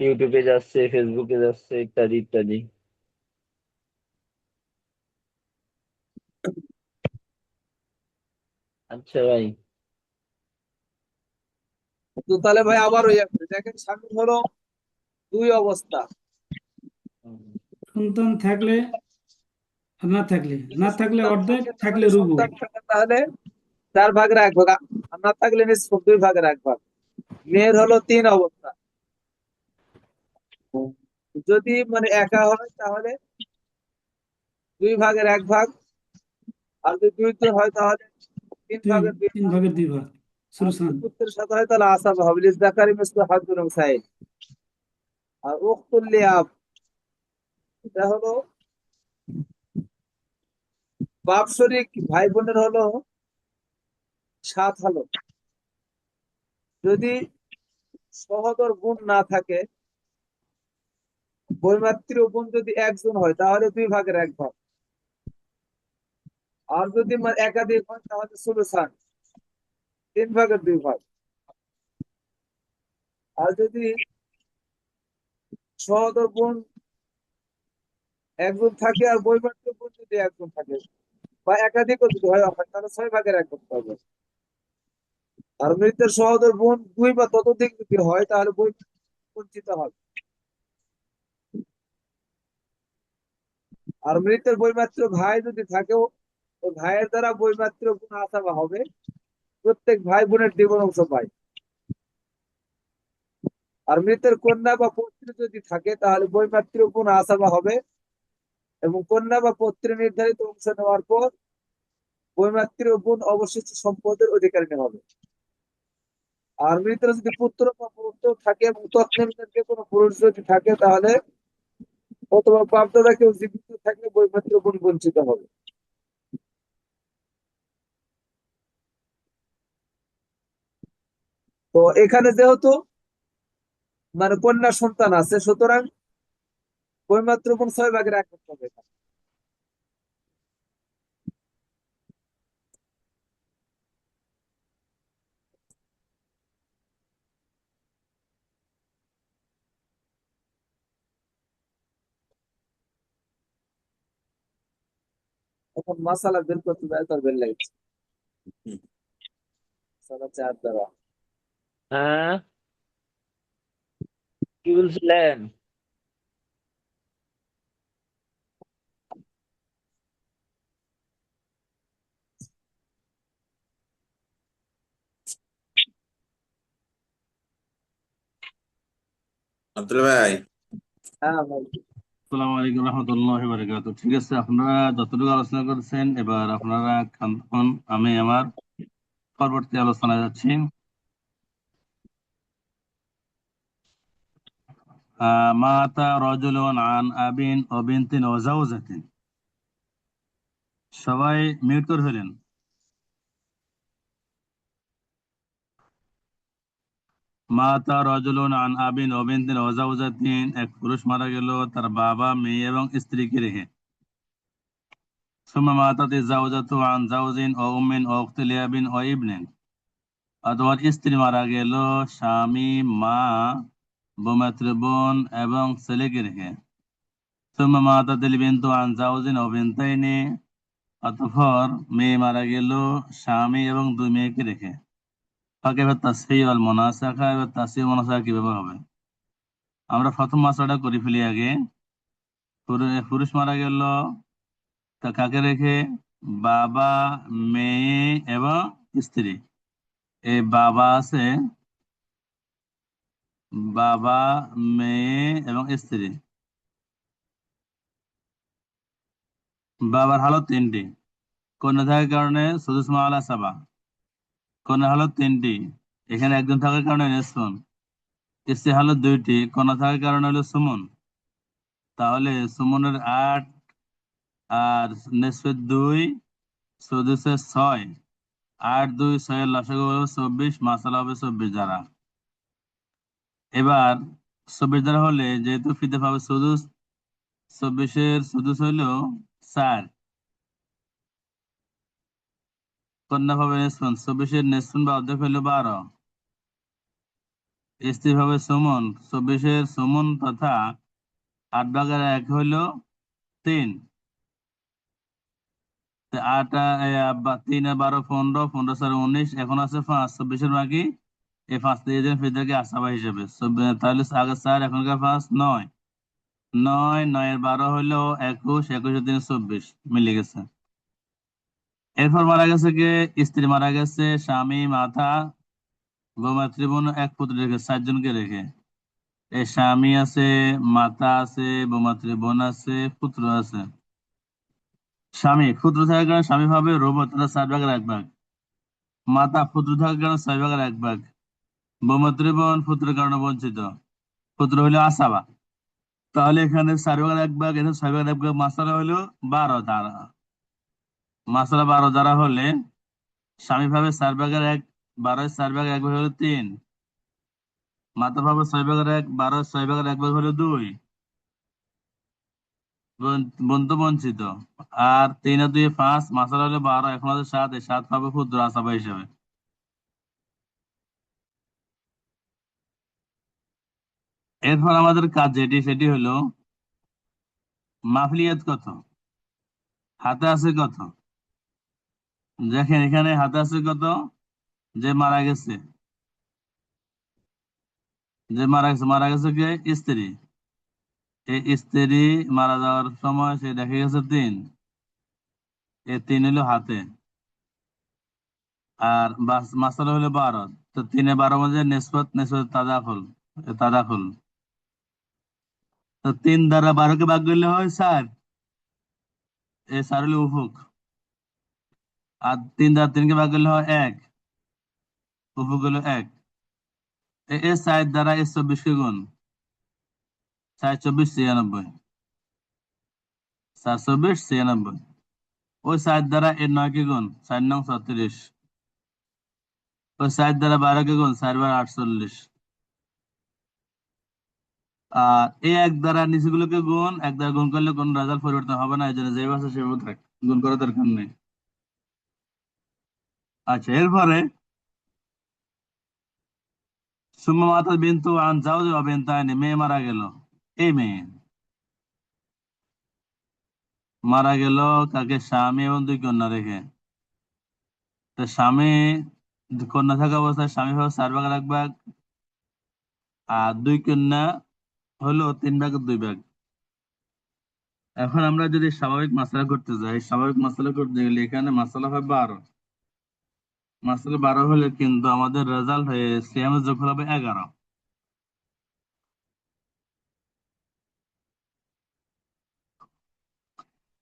ইউটিউবে যাচ্ছে, ফেসবুকে যাচ্ছে, ইত্যাদি ইত্যাদি। আচ্ছা ভাই। তো তাহলে ভাই আবার ওই দেখেন, স্বামীর হলো দুই অবস্থা। সন্তান থাকলে আর না থাকলে, যদি না থাকলে সন্তান অর্ধেক, থাকে থাকলে তাহলে রুবু। সন্তান থাকে তাহলে 4 ভাগের 1 ভাগ, আর না থাকলে নিষ্প 2 ভাগের 1 ভাগ। মেয়ের হলো 3 অবস্থা। যদি মানে একা হয় তাহলে 2 ভাগের 1 ভাগ, আর যদি 2 হয় তাহলে তিন তিন ভাগের 2 ভাগ। 3 ভাগের 2 ভাগ। আর যদি সুরসান। পুত্রের সাথে হয় তাহলে আসাব হবে, লিজাকারি মিসলু হাজ্জুল উনসায়াইন। আর উখতুল লিআব, এটা হলো বাপ শরিক ভাই বোনের হলো 7 হালত। যদি সহোদর বোন না থাকে, বৈমাত্রীয় বোন যদি একজন হয় তাহলে 2 ভাগের 1 ভাগ। আর যদি একাধিক হয় তাহলে সুলুসান, 3 ভাগের 2 ভাগ। আর যদি সহোদর বোন একজন থাকে আর বৈমাত্র বোন যদি একজন থাকে বা একাধিকও যদি হয় তাহলে 6 ভাগের 1 ভাগ পাবে। আর মৃতের সহোদর বোন 2 বা ততোধিক যদি হয় তাহলে বঞ্চিত হবে। আর মৃতের বৈমাত্র ভাই যদি থাকে, ওই ভাইয়ের দ্বারা বৈমাত্র বোন আসাবা হবে। প্রত্যেক ভাই বোনের দ্বিগুণ অংশ পায়। আর মৃতের কন্যা বা পৌত্র যদি থাকে তাহলে বৈমাত্র বোন আসাবা হবে, এবং কন্যা বা পৌত্র নির্ধারিত অংশ নেওয়ার পর বৈমাত্র বোন অবশিষ্ট সম্পদের অধিকারিণী হবে। আর মৃতের যদি পুত্র বা পৌত্র থাকে এবং তৎনির্মিত যে কোনো পুরুষ যদি থাকে তাহলে, অথবা বাপদাদা কেউ জীবিত থাকলে বৈমাত্র বোন বঞ্চিত হবে। তো এখানে যেহেতু কন্যা সন্তান আছে, সুতরাং বৈমাত্র বোন 6 ভাগের 1 ভাগ পাবে। এখন মাসালা বের করতে যায় তার বের লাগছে মাসালা 4 দ্বারা। হ্যাঁ, কি বলছিলেন? আব্দুল ভাই, হ্যাঁ ভাই। আসসালামু আলাইকুম রহমতুল্লাহ বারাকাতুহু। ঠিক আছে, আপনারা যতটুকু আলোচনা করেছেন, এবার আপনারা খান, আমি আমার পরবর্তী আলোচনায় যাচ্ছি। মাতা রাজুলুন আন আবিন ও বিনতিন ও জাওজাতিন। সবাই মিউট করে ফেলেন। মাতা রাজুলুন আন আবিন ওয়া বিনতিন ওয়া যাওজাতিন, এক পুরুষ মারা গেল তার বাবা, মেয়ে এবং স্ত্রীকে রেখে। সুম্মা মাতাতি যাওজাতু আন যাওজিন ওয়া উম্মিন ওয়া উখতি লিআবিন ওয়া ইবনিন, অথবা স্ত্রী মারা গেল স্বামী, মা, বোমাত্র বোন এবং ছেলেকে রেখে। সুম্মা মাতাতিল বিনতু আন যাওজিন ওয়া বিনতাইনি, অতঃপর মেয়ে মারা গেল স্বামী এবং দুই মেয়েকে রেখে। ফাকাইফা তাসফিহ ওয়াল মুনাসাখা, এবার তাসফিহ মুনাসাখা কিভাবে হবে? আমরা প্রথম মাসলাটা করে ফেলি আগে। পুরুষ মারা গেল, তা কাকে রেখে? বাবা, মেয়ে এবং স্ত্রী। এই বাবা আছে, বাবা, মেয়ে এবং স্ত্রী। বাবার হালত তিনটি, কন্যা থাকার কারণে সুদুস মা আলা সাবা। কন্যা হালত তিনটি, এখানে একজন থাকার কারণে নিসফুন। স্ত্রী হালত দুইটি, কন্যা থাকার কারণে হলো সুমন। তাহলে সুমনের 8 আর নিসফের 2, সুদুসের 6, 8 2 6 লসাগু হলো 24, মাসালা হবে 24 দ্বারা। এবার 24 দ্বারা হলে যেহেতু ফিতে পাবে সুদুস, 24-এর সুদুস হইল 4, কন্যা পাবে নিসফুন, 24-এর নিসফুন বা অর্ধেক হইল 12, স্ত্রী ভাবে সুমন, 24-এর সুমন তথা 8/1 হইল 3। 8 3 12 15, 15 4 19, এখন আছে 5, 24-এর বাকি এই 5 দিয়ে দেন ফিদাকে আসাবা হিসেবে। তাহলে আগে 4, এখনকার 5 9, 9 9 এর 12 হইলো 21, 21 3 24, মিলে গেছে। এরপর মারা গেছে কে? স্ত্রী মারা গেছে, স্বামী, মাতা, বৌমাতৃ বোন, এক পুত্র রেখে, 4 জনকে রেখে। এই স্বামী আছে, মাতা আছে, বৌমাতৃ বোন আছে, পুত্র আছে। স্বামী পুত্র থাকার কারণে স্বামী ভাবে রোবত, তারা 4/1 মাতা পুত্র থাকার কারণে 6/1। বৌমাতৃ বোন পুত্রের কারণে বঞ্চিত, পুত্র হইলো আসাবা। তাহলে এখানে 4/1, এখানে 6/1, মাসালা হইলো 12 দ্বারা। মাসালা 12 দ্বারা হলে স্বামী ভাবে 4/1, 12 4/1 হলো 3, মাতা ভাবে 6/1, 12 6/1 হলো 2, বন্ধু বঞ্চিত। আর 3 আর 2 5, মাসালা হলো 12, এখন আছে 7, 7 পাবে ক্ষুদ্র আসাবা হিসেবে। এরপর আমাদের কাজ যেটি সেটি হলো মাফলিয়াত কত, হাতে আছে কত। দেখেন এখানে হাতে আছে কত, যে মারা গেছে, মারা গেছে কে? স্ত্রী। এই স্ত্রী মারা যাওয়ার সময় সে দেখে গেছে 3, এই 3 হলো হাতে। আর মাসালা হলো 12, তো 3 এ 12 মধ্যে নিসবত তাদাখুল, তাদাখুল। তো 3 দ্বারা 12-কে ভাগ করলে হয় 4, এই 4 হলো উফুক। আর 3 দ্বারা 3-কে ভাগ করলে হয় 1, উফুক হলো 1। এই 4 দ্বারা 24-কে গুণ, 4 24 96, 4 24 96। ওই 4 দ্বারা 9-কে গুণ, 4 9 36। ওই 4 দ্বারা 12-কে গুণ, 4 12 48। আর এই 1 দ্বারা নিচেগুলোকে গুণ, 1 দ্বারা গুণ করলে কোন রেজাল্ট পরিবর্তন হবে না, এই জন্য যেভাবে আছে সেভাবে থাক, গুণ করার দরকার নেই। আচ্ছা, এরপরে সুম্মা মাতাত বিনতু আন যাওজ ওয়া বিনতাইনি, মেয়ে মারা গেল। এই মেয়ে মারা গেল কাকে? স্বামী এবং 2 কন্যা রেখে। তো স্বামী, কন্যা থাকা অবস্থায় স্বামী ভাবে 4/1, আর 2 কন্যা হলো 3/2। এখন আমরা যদি স্বাভাবিক মাসলা করতে যাই, স্বাভাবিক মাসলা করতে গেলে এখানে মাসলা হয় 12, মাসলা 12 হলে কিন্তু আমাদের রেজাল্ট হয়ে সিয়ামের যোগফল হবে 11।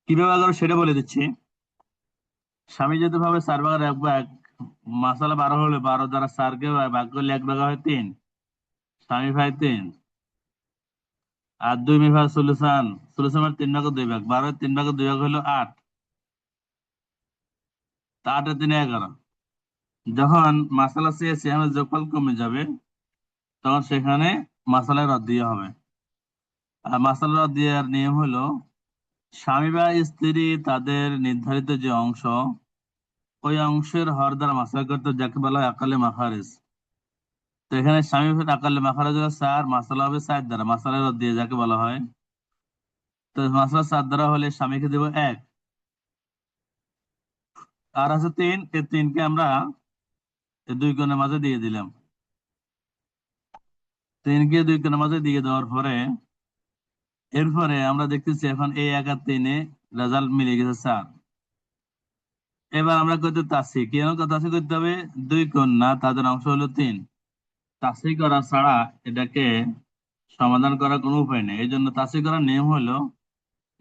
কিভাবে 11 সেটা বলে দিচ্ছি। স্বামী যদি ভাবে 4/1, মাসালা 12 হলে 12 দ্বারা 4-কে ভাগ করলে 1/2 হয় 3, স্বামী ভাই 3, আর 2 মেয়ে ভাই সুলুসান, সুলুসানের 3/2, 12 3/2 হলো 8, তা 8 আর 3 11। যখন মাসালা সিয়ামের যোগফল কমে যাবে, তখন সেখানে মাসালা রদ দিয়ে হবে। আর মাসালা রদ দেওয়ার নিয়ম হলো স্বামী বা স্ত্রী তাদের নির্ধারিত যে অংশ, ওই অংশের হর দ্বারা মাসালা করতে যাকে বলা হয় আকালে মাখারেজ। তো এখানে স্বামী আকালে মাখারেজ হলো 4, মাসালা হবে 4 দ্বারা, মাসালা রদ দিয়ে যাকে বলা হয়। তো মাসালা 4 দ্বারা হলে স্বামীকে দেব 1, আর আছে 3, এই 3কে আমরা এই 2 কোণের মাঝে দিয়ে দিলাম। 3কে 2 কোণের মাঝে দিয়ে দেওয়ার পরে এরপরে আমরা দেখতেছি এখন এই 1 আর 3-এ রেজাল্ট মিলে গেছে 4। এবার আমরা করতে তাসি কেন তাসি করতে হবে, 2 কন্যা তাদের অংশ হলো 3, তাসি করা ছাড়া এটাকে সমাধান করার কোনো উপায় নেই। এই জন্য তাসি করার নিয়ম হলো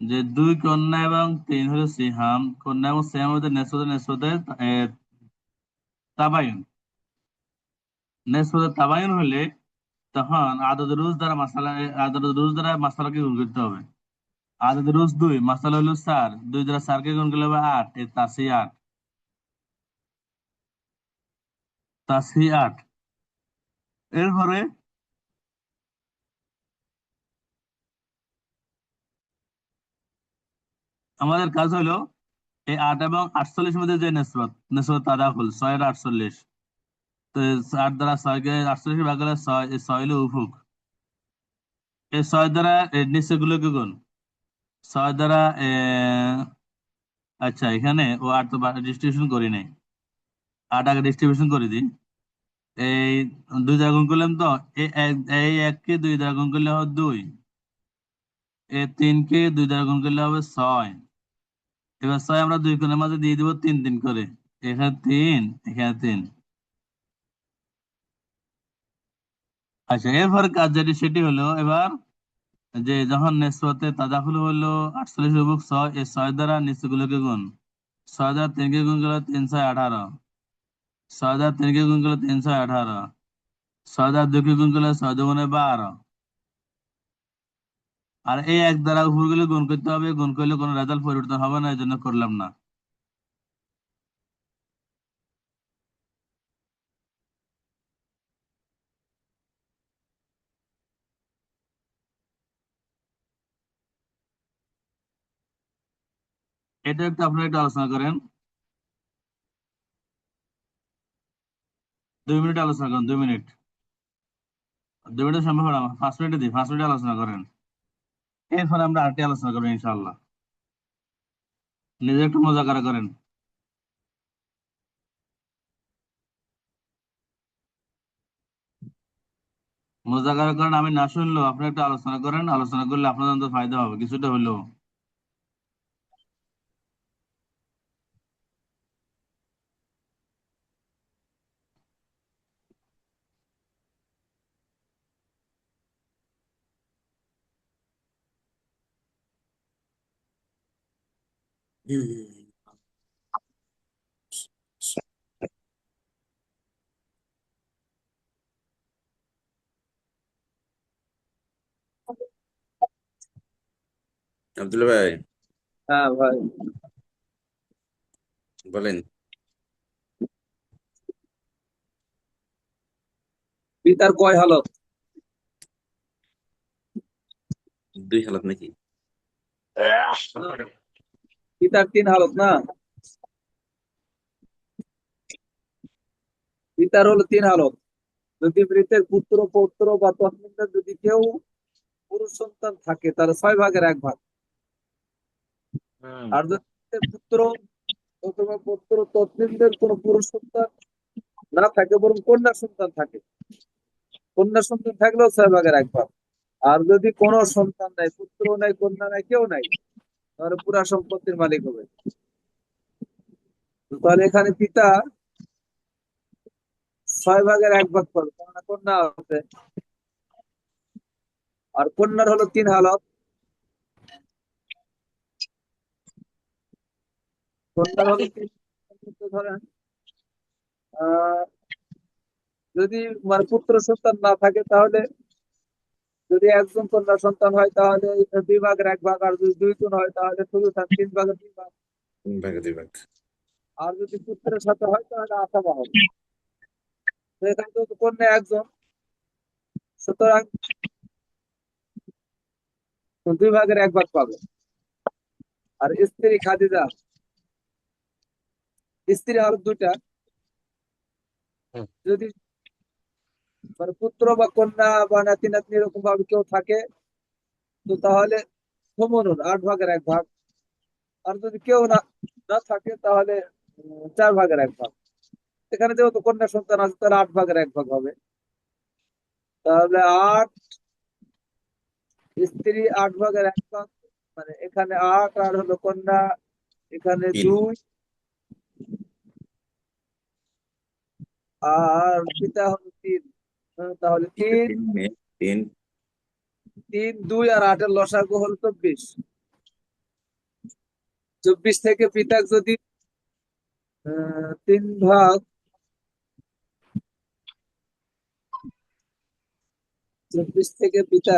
যে 2 কন্যা এবং 3 হলো সিহাম, কন্যা এবং সিহাম মধ্যে নেসবতে তাবায়ুন, নেসবতে তাবায়ুন হলে তখন আদদ রুজ দ্বারা মাসালাকে গুণ করতে হবে। আদদ রুজ 2, মাসালা হলো 4, 2 দ্বারা 4কে গুণ করলে হবে 8, এর তাসি 8, তাসি 8। এরপরে আমাদের কাজ হলো এই 8 এবং 48 মধ্যে যে নেসবত তাদাখুল 6 আর 48, তো 8 দ্বারা 6কে 48 ভাগ করলে 6, এই 6 হলো উফুক। এই 6 দ্বারা নিচে গুলোকে গুণ 6 দ্বারা আচ্ছা এখানে ও 8 তো ডিস্ট্রিবিউশন করি নাই, 8 আগে ডিস্ট্রিবিউশন করে দিই। এই 2 দ্বারা গুণ করলাম, তো এই 1কে 2 দ্বারা গুণ করলে হবে 2, এই 3কে 2 দ্বারা গুণ করলে হবে 6। এবার 6 আমরা 2 কোণের মাঝে দিয়ে দিব 3 3 করে, এখানে 3, এখানে 3। আচ্ছা এরপর কাজ যেটি সেটি হলো এবার যে যখন নেসবতে তাদাখুল হলো 48/6, এই 6 দ্বারা নিচেগুলোকে গুণ, 6 দ্বারা 3কে গুণ করলে 3 6 18, 6 দ্বারা 3কে গুণ করলে 3 6 18, 6 দ্বারা 2কে গুণ করলে 6 2 12। আর এই 1 দ্বারা উপরগুলো গুণ করতে হবে, গুণ করলে কোনো রেজাল্ট পরিবর্তন হবে না, এই জন্য করলাম না। এটা একটু আপনারা একটু আলোচনা করেন, 2 মিনিট আলোচনা করেন, 2 মিনিট, 2 মিনিট সম্ভব না, 5 মিনিটে দিই, 5 মিনিট আলোচনা করেন। এরপরে আমরা আরেকটি আলোচনা করবো ইনশাআল্লাহ। নিজে একটু মোজাকারা করেন। মোজাকারা করেন, আমি না শুনলেও আপনি একটু আলোচনা করেন, আলোচনা করলে আপনাদের তো ফায়দা হবে কিছুটা হলেও। আব্দুল ভাই হ্যাঁ ভাই, বলেন। পিতার কয় হালত? 2 হালাত নাকি? পিতার 3 হালত না, পিতার হলো 3 হালত। যদি মৃতের পুত্র পৌত্র বা তৎমিন্দার যদি কেউ পুরুষ সন্তান থাকে তাহলে 6/1 আর যদি মৃতের পুত্র অথবা পৌত্র তৎমিন্দার কোনো পুরুষ সন্তান না থাকে বরং কন্যা সন্তান থাকে, কন্যা সন্তান থাকলেও 6/1। আর যদি কোনো সন্তান নাই, পুত্র নাই, কন্যা নাই, কেউ নাই, তাহলে পুরা সম্পত্তির মালিক হবে। তো তাহলে এখানে পিতা 6/1 পাবে, কেননা কন্যা আছে। আর কন্যার হলো 3 হালত। কন্যার হলো 3, ধরেন আহ যদি মানে পুত্র সন্তান না থাকে তাহলে, যদি একজন কন্যা সন্তান হয় তাহলে 2/1, আর যদি 2 জন হয় তাহলে শুধু 3/2। 3 ভাগে 2 ভাগ। আর যদি পুত্রের সাথে হয় তাহলে আসামা হবে। তো এখানে তো কন্যা একজন, সুতরাং 2/1 পাবে। আর স্ত্রী খাদিজা, স্ত্রী হলো 2টা। যদি মানে পুত্র বা কন্যা বা নাতি নাতনি এরকম ভাবে কেউ থাকে, তো তাহলে সমনুন 8/1 আর যদি কেউ না না থাকে তাহলে 4/1 এখানে যেহেতু কন্যা সন্তান আছে তাহলে 8/1 হবে। তাহলে 8, স্ত্রী 8/1 মানে এখানে 8 আর হলো কন্যা এখানে 3 2 আর পিতা হলো 3। তাহলে 3, 3 3, 2 আর 8 এর লসাগু হলো 24। 24 থেকে পিতা যদি 3 ভাগ 24 থেকে পিতা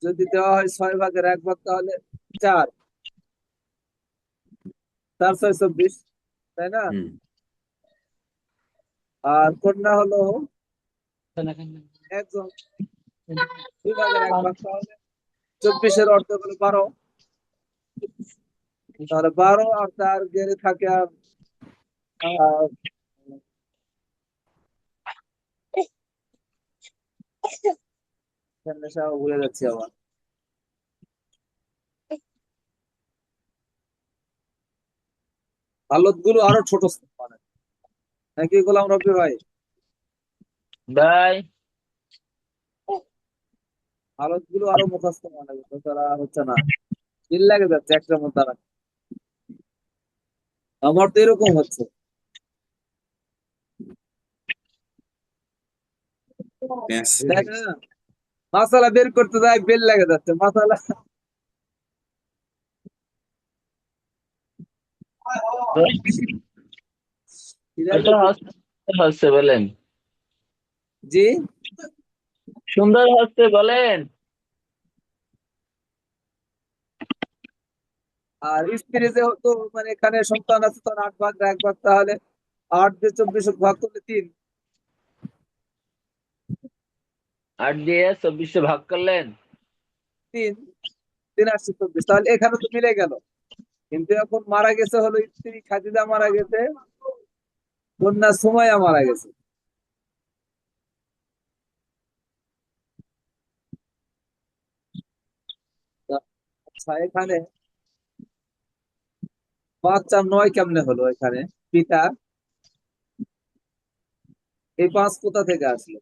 যদি দেওয়া হয় 6/1 তাহলে 4, 4 6 24, তাই না? হুম আর কন্যা হলো একজন, 2/1 তাহলে 24-এর অর্ধেক হলো 12। তাহলে 12 আর তার গেড়ে থাকে আর আহ, নেশা ভুলে যাচ্ছি আবার। হালত গুলো আরো ছোট মানে নাকি গোলাম রব্বি ভাই? ভাই হালত গুলো আরো মুখস্থ মানে তারা হচ্ছে না, দিল লাগে যাচ্ছে একটা মধ্যে তারা। আমার তো এরকম হচ্ছে, তাই না? মাসালা বের করতে যাই বেল লাগে যাচ্ছে মাসালা। এটা হচ্ছে বলেন, জি। সুন্দর হচ্ছে বলেন। আর স্ত্রী যেহেতু মানে এখানে সন্তান আছে তখন 8/1 তাহলে 8 দিয়ে 24 ভাগ করলে 3, 8 দিয়ে 24 ভাগ করলেন। 3, 3 আর 24, তাহলে এখানে তো মিলে গেল। কিন্তু এখন মারা গেছে হলো স্ত্রী খাদিজা মারা গেছে, কন্যা সুমাইয়া মারা গেছে। আচ্ছা এখানে 5 আর 9 কেমনে হলো এখানে? পিতা, এই 5 কোথা থেকে আসলো?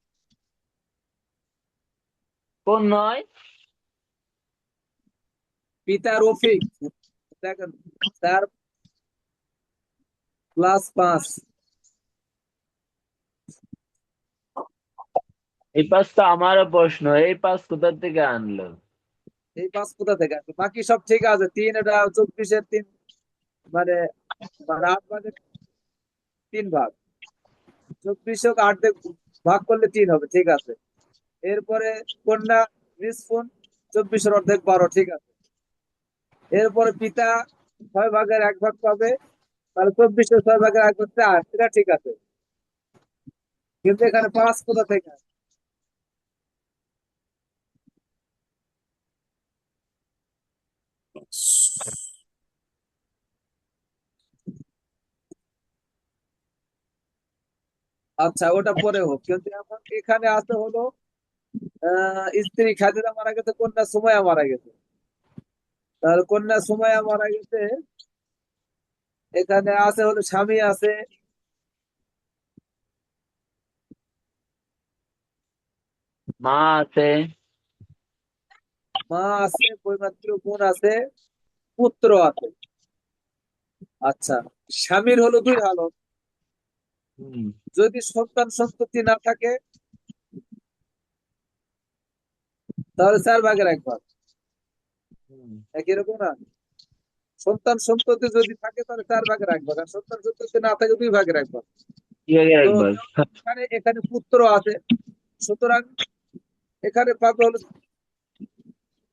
কোন নয়? পিতা রফিক, দেখেন 4 + 5, এই পাঁচটা আমারও প্রশ্ন, এই পাঁচ কোথা থেকে আনলো? এই 5 কোথা থেকে আসলো? বাকি সব ঠিক আছে, 3 এটা 24-এর 3 মানে মানে 8/3 ভাগ, 24 8 দিয়ে ভাগ করলে 3 হবে, ঠিক আছে। এরপরে কন্যা নিষ্পুন, 24-এর অর্ধেক 12, ঠিক আছে। এরপরে পিতা 6/1 পাবে, তাহলে 24-এর 6/1 4, এটা ঠিক আছে। কিন্তু এখানে 5 কোথা থেকে আসলো? আচ্ছা ওটা পরে হোক, কিন্তু এখন এখানে আছে হলো স্ত্রী খাদিজা মারা গেছে, কন্যা সুমাইয়া মারা গেছে। তাহলে কন্যা সুমাইয়া মারা গেছে, এখানে আছে হলো স্বামী আছে, মা আছে। মা আছে, বৈমাত্র বোন আছে, পুত্র আছে। আচ্ছা, স্বামীর হলো 2 হালত। হুম। যদি সন্তান সন্ততি না থাকে তাহলে 4/1 হুম। একই রকম না? সন্তান সন্ততি যদি থাকে তাহলে 4/1 আর সন্তান সন্ততি না থাকে 2/1। কি আগে তো একবার? এখানে এখানে পুত্র আছে, সুতরাং এখানে পাবে হলো,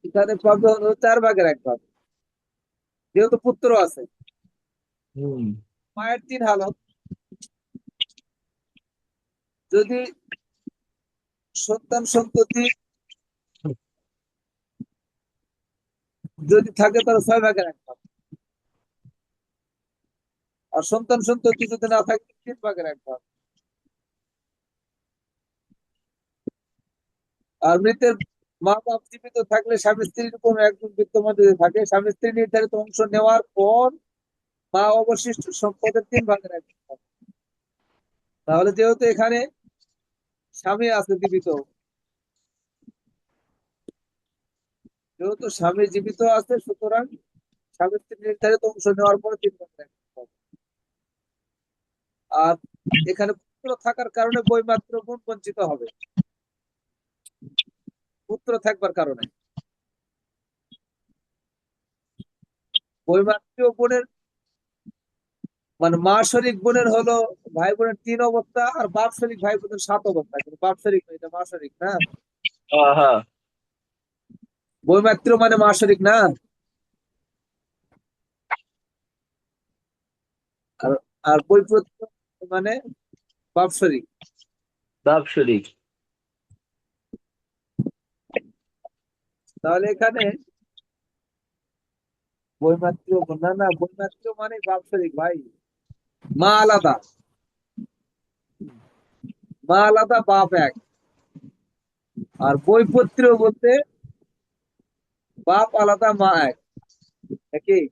এখানে পাবে হলো 4/1 যেহেতু পুত্র আছে। হুম। মায়ের 3 হালত, যদি সন্তান সন্ততি যদি থাকে তাহলে 6 ভাগের 1 ভাগ, আর সন্তান সন্ততি যদি না থাকে 3 ভাগের 1 ভাগ। আর মৃতের মা বাপ জীবিত থাকলে স্বামী স্ত্রীর কোনো একজন বিদ্যমান যদি থাকে, স্বামী স্ত্রী নির্ধারিত অংশ নেওয়ার পর মা অবশিষ্ট সম্পদের 3 ভাগের 1 ভাগ। তাহলে যেহেতু এখানে স্বামী আছে জীবিত, যেহেতু স্বামী জীবিত আছে, সুতরাং স্বামী স্ত্রী নির্ধারিত অংশ নেওয়ার পরে 3 ভাগের 1 ভাগ। আর এখানে পুত্র থাকার কারণে বৈমাত্র বোন বঞ্চিত হবে, পুত্র থাকবার কারণে। বৈমাত্রীয় বোনের মানে মা শরিক বোনের হলো ভাই বোনের 3 অবস্থা, আর বাপ শরিক ভাই বোনের 7 অবস্থা। কিন্তু বাপ শরিক না, এটা মা শরিক না। হ্যাঁ। বৈমাত্র মানে মা শরিক না। আর আর বৈপুত্র মানে বাপ শরিক। বাপ শরিক। তাহলে এখানে বৈমাত্র না, না, বৈমাত্র মানে বাপ শরিক ভাই। মা আলাদা, মা আলাদা, বাপ এক। আর বৈপুত্র বলতে বাপ আলাদা, মা এক, একই।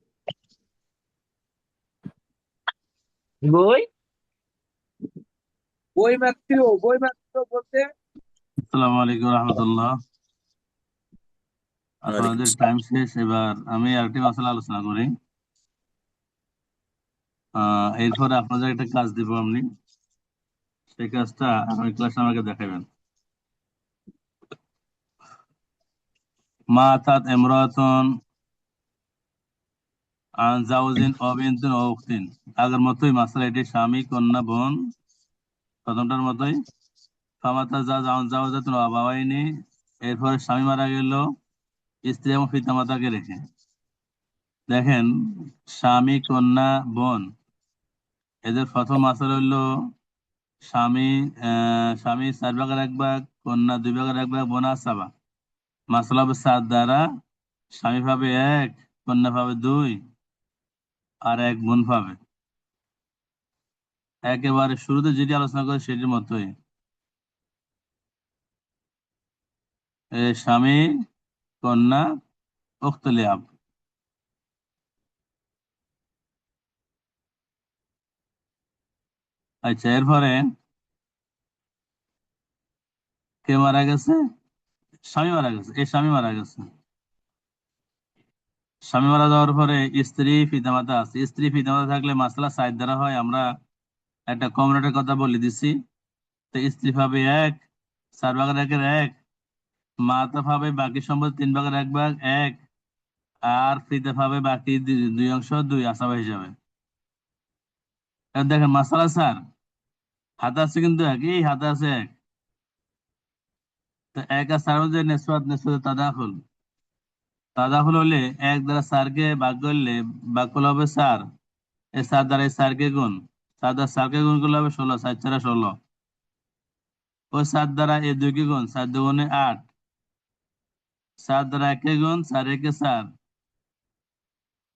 বই বৈমাত্র বলতে আসসালামু আলাইকুম রহমতুল্লাহ। আপনাদের টাইম শেষ, এবার আমি আরেকটি মশলা আলোচনা করি। এরপরে আপনাদের একটা কাজ দিব আমি, সেই কাজটা আগামী ক্লাসে আমাকে দেখাবেন। মা আতাত ইমরাতুন আন জাওজিন ও বিনতিন ও উখতিন। আগের মতোই মাসলা, এটি স্বামী, কন্যা, বোন, প্রথমটার মতোই। ফামাতা জাওজাতুন ও আবাওয়াইনি, এরপরে স্বামী মারা গেল স্ত্রী এবং পিতামাতাকে রেখে। দেখেন, স্বামী, কন্যা, বোন, এদের প্রথম মাসলা হইল স্বামী, স্বামী 4 ভাগের 1 ভাগ, কন্যা 2 ভাগের 1 ভাগ, বোন আসাবা। মাসলা হবে 7 দ্বারা স্বামী পাবে 1, কন্যা পাবে 2, আর 1 বোন পাবে। একেবারে শুরুতে যেটি আলোচনা করে সেটির মতোই, স্বামী, কন্যা, উখতুল আব। আচ্ছা, এরপরে কে মারা গেছে? স্বামী মারা গেছে। এই স্বামী মারা গেছে। স্বামী মারা যাওয়ার পরে স্ত্রী পিতামাতা আছে। স্ত্রী পিতামাতা থাকলে মাসলা 7 দ্বারা হয়। আমরা একটা কম রেটের কথা বলে দিছি। তো স্ত্রী পাবে 1, 4 ভাগের 1, মাতা পাবে বাকি সম্পত্তি 3 ভাগের 1 ভাগ, 1, আর পিতা পাবে বাকি 2 অংশ, 2 আসাবা হিসাবে। এবার দেখেন মাসালা স্যার, হাতে আছে কিন্তু 1, এই হাতে আছে 1। তো 1 আর 4 মধ্যে নেসবাত তাদাফুল হলে 1 দ্বারা 4 কে ভাগ করলে ভাগফল হবে 4। এই 4 দ্বারা এই 4 কে গুণ, 4 দ্বারা 4 কে গুণ করলে হবে 16, 4 4 16। ওই 7 দ্বারা এই 2 কে গুণ, 4 2 8। 7 দ্বারা 1 কে গুণ, 4 1 4।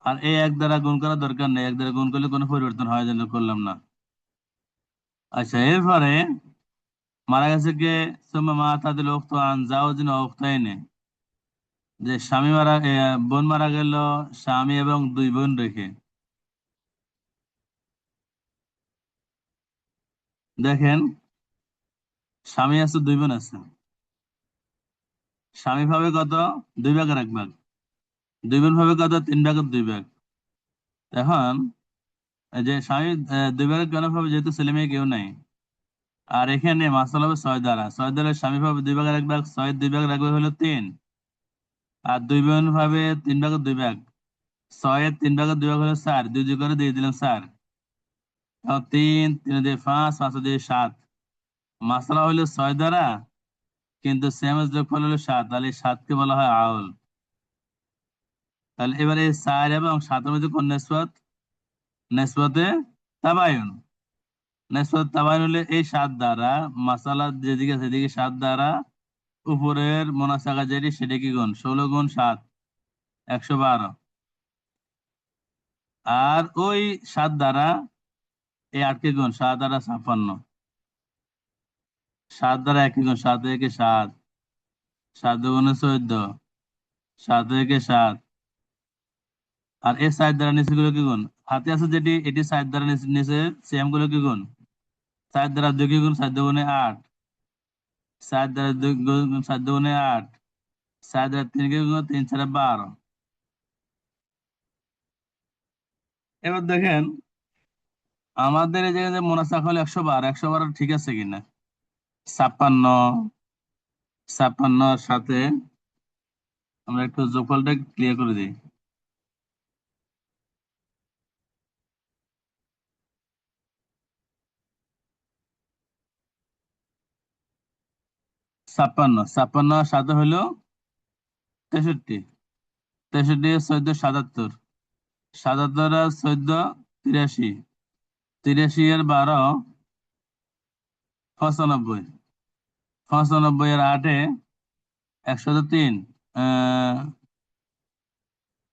আর এই 1 দ্বারা গুণ করার দরকার নেই, 1 দ্বারা গুণ করলে কোনো পরিবর্তন হয় জন্য করলাম না। আচ্ছা, এরপরে মারা গেছে কে? সুম্মা মাতাদিল উখতু আন জাওজিন ওয়া উখতাইনি, যে স্বামী মারা, বোন মারা গেল স্বামী এবং 2 বোন রেখে। দেখেন, স্বামী আছে, 2 বোন আছে। স্বামী ভাবে কত? 2 ভাগের 1 ভাগ। 2 বোন ভাবে কত? 3 ভাগের 2 ভাগ। এখন এই যে স্বামী 2 ভাগের কেন ভাবে? যেহেতু ছেলে মেয়ে কেউ নাই। আর এখানে মাসাল হবে 6 দ্বারা। 6 দ্বারা স্বামী ভাবে 2 ভাগের 1 ভাগ, 6 2 ভাগের 1 ভাগ হলো 3। আর 2 বোন ভাবে 3 ভাগের 2 ভাগ। 6 3 ভাগের 2 ভাগ হলো 4, 2 2 করে দিয়ে দিলাম 4। 3 3 দিয়ে 5, 5 দিয়ে 7। মাসালা হলো 6 দ্বারা, কিন্তু সেমের যোগফল হলো 7। তাহলে 7কে বলা হয় আউল। তাহলে এবারে 4 এবং 7 এর মধ্যে কোন নেসবত? নেসবতে তাবায়ুন। নেসফাত তাবাইন হলে এই 7 দ্বারা মাসালা যেদিকে সেদিকে 7 দ্বারা উপরের মোনাসাকা যেটি সেটা কি গুণ 16 গুণ 7 112। আর ওই 7 দ্বারা এই 8 কে গুণ 7 দ্বারা 56। 7 দ্বারা 1 গুণ 7 একে 7, 7 গুণে 14, 7 একে 7। আর এই 7 দ্বারা নিচে গুলো কি গুণ হাতে আছে যেটি এটি 7 দ্বারা নিচে সেম গুলো কি গুণ 7 দ্বারা 2 কি গুণ 7 গুণে 8, 7 দ্বারা 2 গুণ 7 গুণে 8, 7 দ্বারা 3 কি গুণ 3 4 12। এবার দেখেন আমাদের এই জায়গায় যে মোনাসাক হলো 112, 112 ঠিক আছে কিনা। 56 সাথে আমরা একটু যোগফলটা ক্লিয়ার করে দিই। 56 সাথে হলো 63, 63 14 77, 77 আর 14 83, 83 এর 12 95, 95 এর 8 103,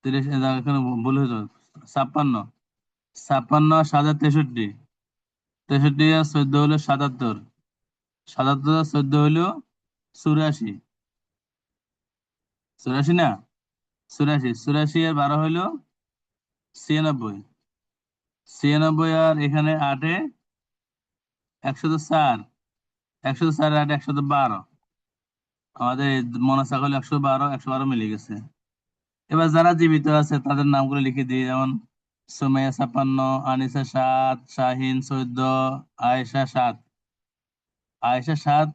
83 এখানে ভুল হয়েছে। 56, 56 সাথে 63, 63 আর 14 হলো 77, 77 আর 14 হলো 84, 84 না 84, 84 এর 12 হলো 96, 96 আর এখানে 8 104, 104 8 112। আমাদের মনাসাক হলো 112, 112 মিলে গেছে। এবার যারা জীবিত আছে তাদের নামগুলো লিখে দিই, যেমন সুমাইয়া 56, আনিসা 7, শাহিন 14, আয়েশা 7, আয়েশা 7,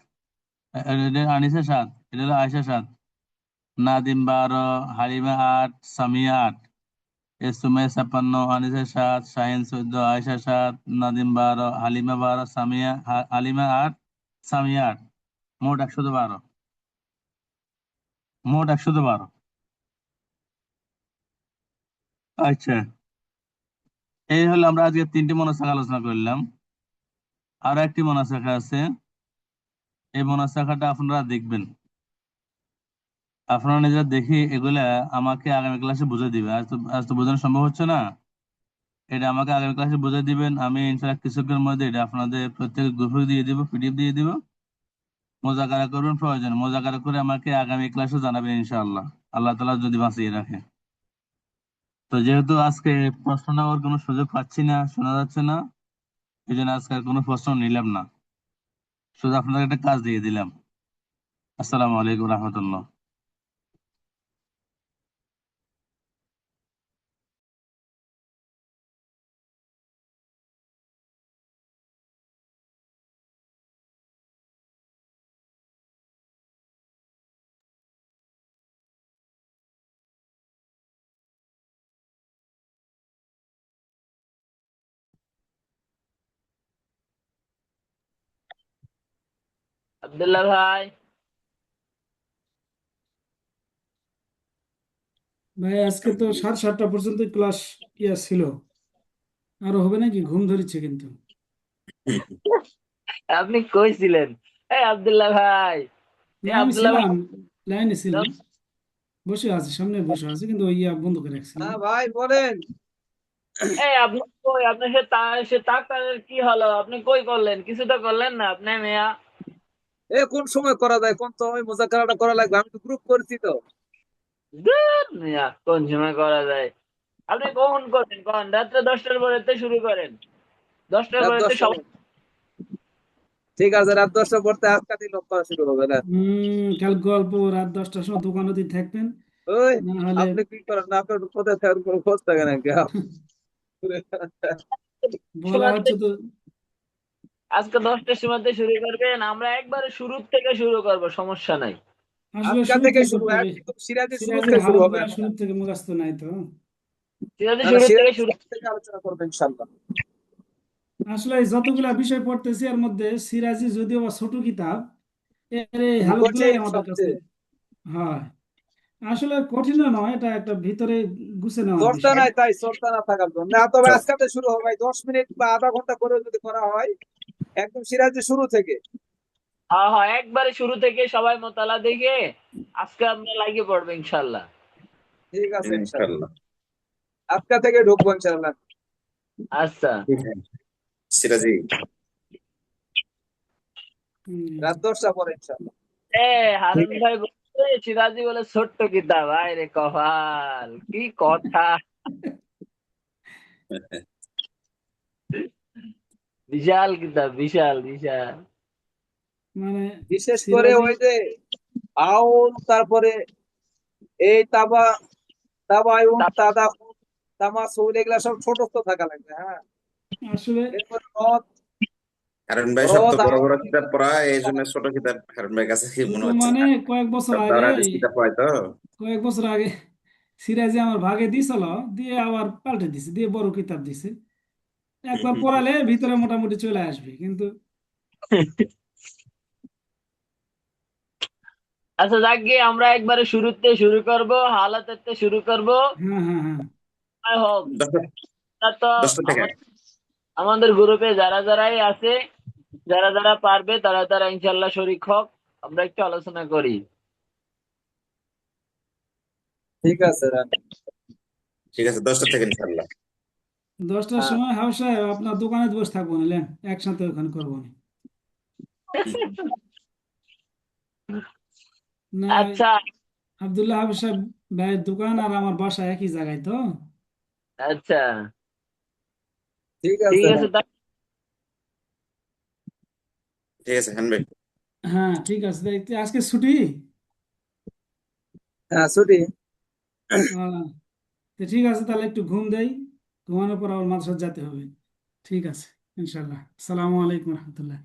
আনিসা 7, এটা হলো আয়েশা 7, নাদিম 12, হালিমা 8, সামিয়া 8, সুমাইয়া 56, আনিসা 7, শাহিন 14, আয়েশা 7, নাদিম 12, হালিমা 12, হালিমা 8, সামিয়া 8, মোট 112। মোট 112। আচ্ছা, এই হলো আমরা আজকে 3টি মোনাসাক আলোচনা করলাম। আরো একটি মোনাসাকা আছে, এই মোনাসাকাটা আপনারা দেখবেন, আপনারা নিজেরা দেখি এগুলা আমাকে আগামী ক্লাসে বুঝিয়ে দিবে। আজ তো বোঝানো সম্ভব হচ্ছে না, এটা আমাকে আগামী ক্লাসে বুঝিয়ে দিবেন। আমি ইনশাআল্লাহ কিছুক্ষণের মধ্যে এটা আপনাদের প্রত্যেকের গ্রুপে দিয়ে দিব, পিডিএফ দিয়ে দিব। মোজাকারা করবেন, প্রয়োজন মোজাকারা করে আমাকে আগামী ক্লাসে জানাবেন ইনশাআল্লাহ, আল্লাহ তাআলা যদি বাঁচিয়ে রাখে। তো যেহেতু আজকে প্রশ্ন নেওয়ার কোনো সুযোগ পাচ্ছি না, শোনা যাচ্ছে না, এই জন্য আজকে আর কোনো প্রশ্ন নিলাম না, শুধু আপনাদের একটা কাজ দিয়ে দিলাম। আসসালামু আলাইকুম রহমতুল্লাহ। আব্দুল্লাহ ভাই, ভাই আজকে তো 7:30 পর্যন্ত ক্লাস ছিল, আরো হবে নাকি? ঘুম ধরেছে কিন্তু। আপনি কইছিলেন। এই আব্দুল্লাহ ভাই, না, এই আমি আব্দুল্লাহ ভাই, ছিলাম, লাইনে ছিলাম, বসে আছি, সামনে বসে আছি, কিন্তু বন্ধ করে রাখছি। হ্যাঁ ভাই বলেন। এই আপনি কই, আপনার সে ডাক্তারের কি হলো? আপনি কই করলেন? কিছু তো করলেন না আপনি মেয়া। কোন সময় করা যায়, কোন সময় মোজাকারাটা করা লাগবে? আমি তো গ্রুপ করছি তো। ধুর মিয়া, কোন সময় করা যায়? আপনি কখন করবেন? কখন? রাত্রে 10টার পরে তো শুরু করেন, 10টার রাত পরে তো 10টা সবাই। ঠিক আছে, রাত 10টা পড়তে আজকা দিন করা শুরু হবে না? কাল গল্প রাত 10টার সময় দোকানে দিয়ে থাকবেন, ওই না হলে আপনি কি করেন না? আপনার কোথায় থাকার কোনো খোঁজ থাকে নাকি? বলা হচ্ছে তো। আজকে 10টার সময় তো শুরু করবেন, আমরা একবারে শুরু থেকে শুরু করব, সমস্যা নাই। আসলে আজকা শুরু থেকে থেকে শুরু, করতে হবে। একদম সিরাজি শুরু সিরাজের থেকে শুরু হবে হালতগুলা এখন। শুরু থেকে মুখস্থ নাই তো। ঠিক আছে, না না, শুরু থেকে সিরাজ শুরু। থেকে আলোচনা করবো ইনশাল্লাহ। আসলে এই যতগুলা বিষয় পড়তেছি এর মধ্যে সিরাজি যদিও বা ছোট কিতাব, এর এই মুখস্থ হালতগুলাই আমাদের কাছে সবচেয়ে। হয়। আসলে কঠিনও নয়, এটা একটা ভিতরে গুছে নেওয়ার চর্চা বিষয়। নাই, তাই চর্চা না থাকার জন্য। না, তবে চল, আজকাতে শুরু হবে ভাই, 10 মিনিট বা আধা ঘন্টা করে যদি করা হয় একদম সিরাজে শুরু থেকে। হ্যাঁ হ্যাঁ, একবারে শুরু থেকে সবাই মোতালা দেখে আজকে আমরা লাগিয়ে পড়বো ইনশাল্লাহ। ঠিক আছে ইনশাল্লাহ, ইনশাল্লাহ। আজকা থেকে ঢুকবো ইনশাল্লাহ। আচ্ছা, ঠিক আছে সিরাজি। রাত 10টা পরে ইনশাল্লাহ। হারুন ভাই বলছে সিরাজি বলে ছোট্ট কিতাব, আয় রে কপাল, কি কথা! বিশাল কিতাব, বিশাল বিশাল। মানে বিশেষ করে সিরাজি ওই যে আউল, তারপরে এই তাবায়ুন, তাদাখুল, তামাসুল, এগুলা সব ছোটস্থ থাকা লাগবে। হ্যাঁ, আসলে এরপরে রদ, হারুন ভাই সব তো রদ বড় বড় কিতাব পড়া, এই জন্য ছোট কিতাব হারুন ভাইয়ের কাছে কি ছোট মনে হচ্ছে মানে না? কয়েক বছর সব আগে, দাওরাত হাদিস কিতাব পড়ায় তো। কয়েক বছর আগে সিরাজি আমার ভাগে দিছিল, দিয়ে আবার পাল্টে দিছে, দিয়ে বড় কিতাব দিছে। একবার পড়ালে ভিতরে মোটামুটি চলে আসবে কিন্তু। আচ্ছা, যাক গিয়ে আমরা একবারে শুরুতে শুরু করব, হালাতে শুরু করব। হ্যাঁ হ্যাঁ হ্যাঁ, যাই হোক, 10টা তো 10টা থেকে। আমাদের গ্রুপে যারা যারাই আছে, যারা যারা পারবে তারা তারা ইনশাল্লাহ শরীক হোক, আমরা একটু আলোচনা করি। ঠিক আছে রাখ। ঠিক আছে 10টা থেকে ইনশাল্লাহ। 10টার হ্যাঁ, সময় হাউস সাহেব আপনার দোকানে বসে থাকবো, নিলেন একসাথে ওখানে করবো না। না, ওই আচ্ছা আবদুল্লাহ হাউস সাহেব ভাইয়ের দোকান আর আমার বাসা একই জায়গায় তো। আচ্ছা, ঠিক ঠিক আছে আছে। রাখ। ঠিক আছে হারুন ভাই। হ্যাঁ ঠিক আছে, তাই আজকে ছুটি। হ্যাঁ, ছুটি। আহ, তো ঠিক আছে, তাহলে একটু ঘুম দেই, ঘুমানোর পর আবার মাদ্রাসা যেতে হবে। ঠিক আছে, ইনশাল্লাহ। আসসালামু আলাইকুম রহমতুল্লাহ।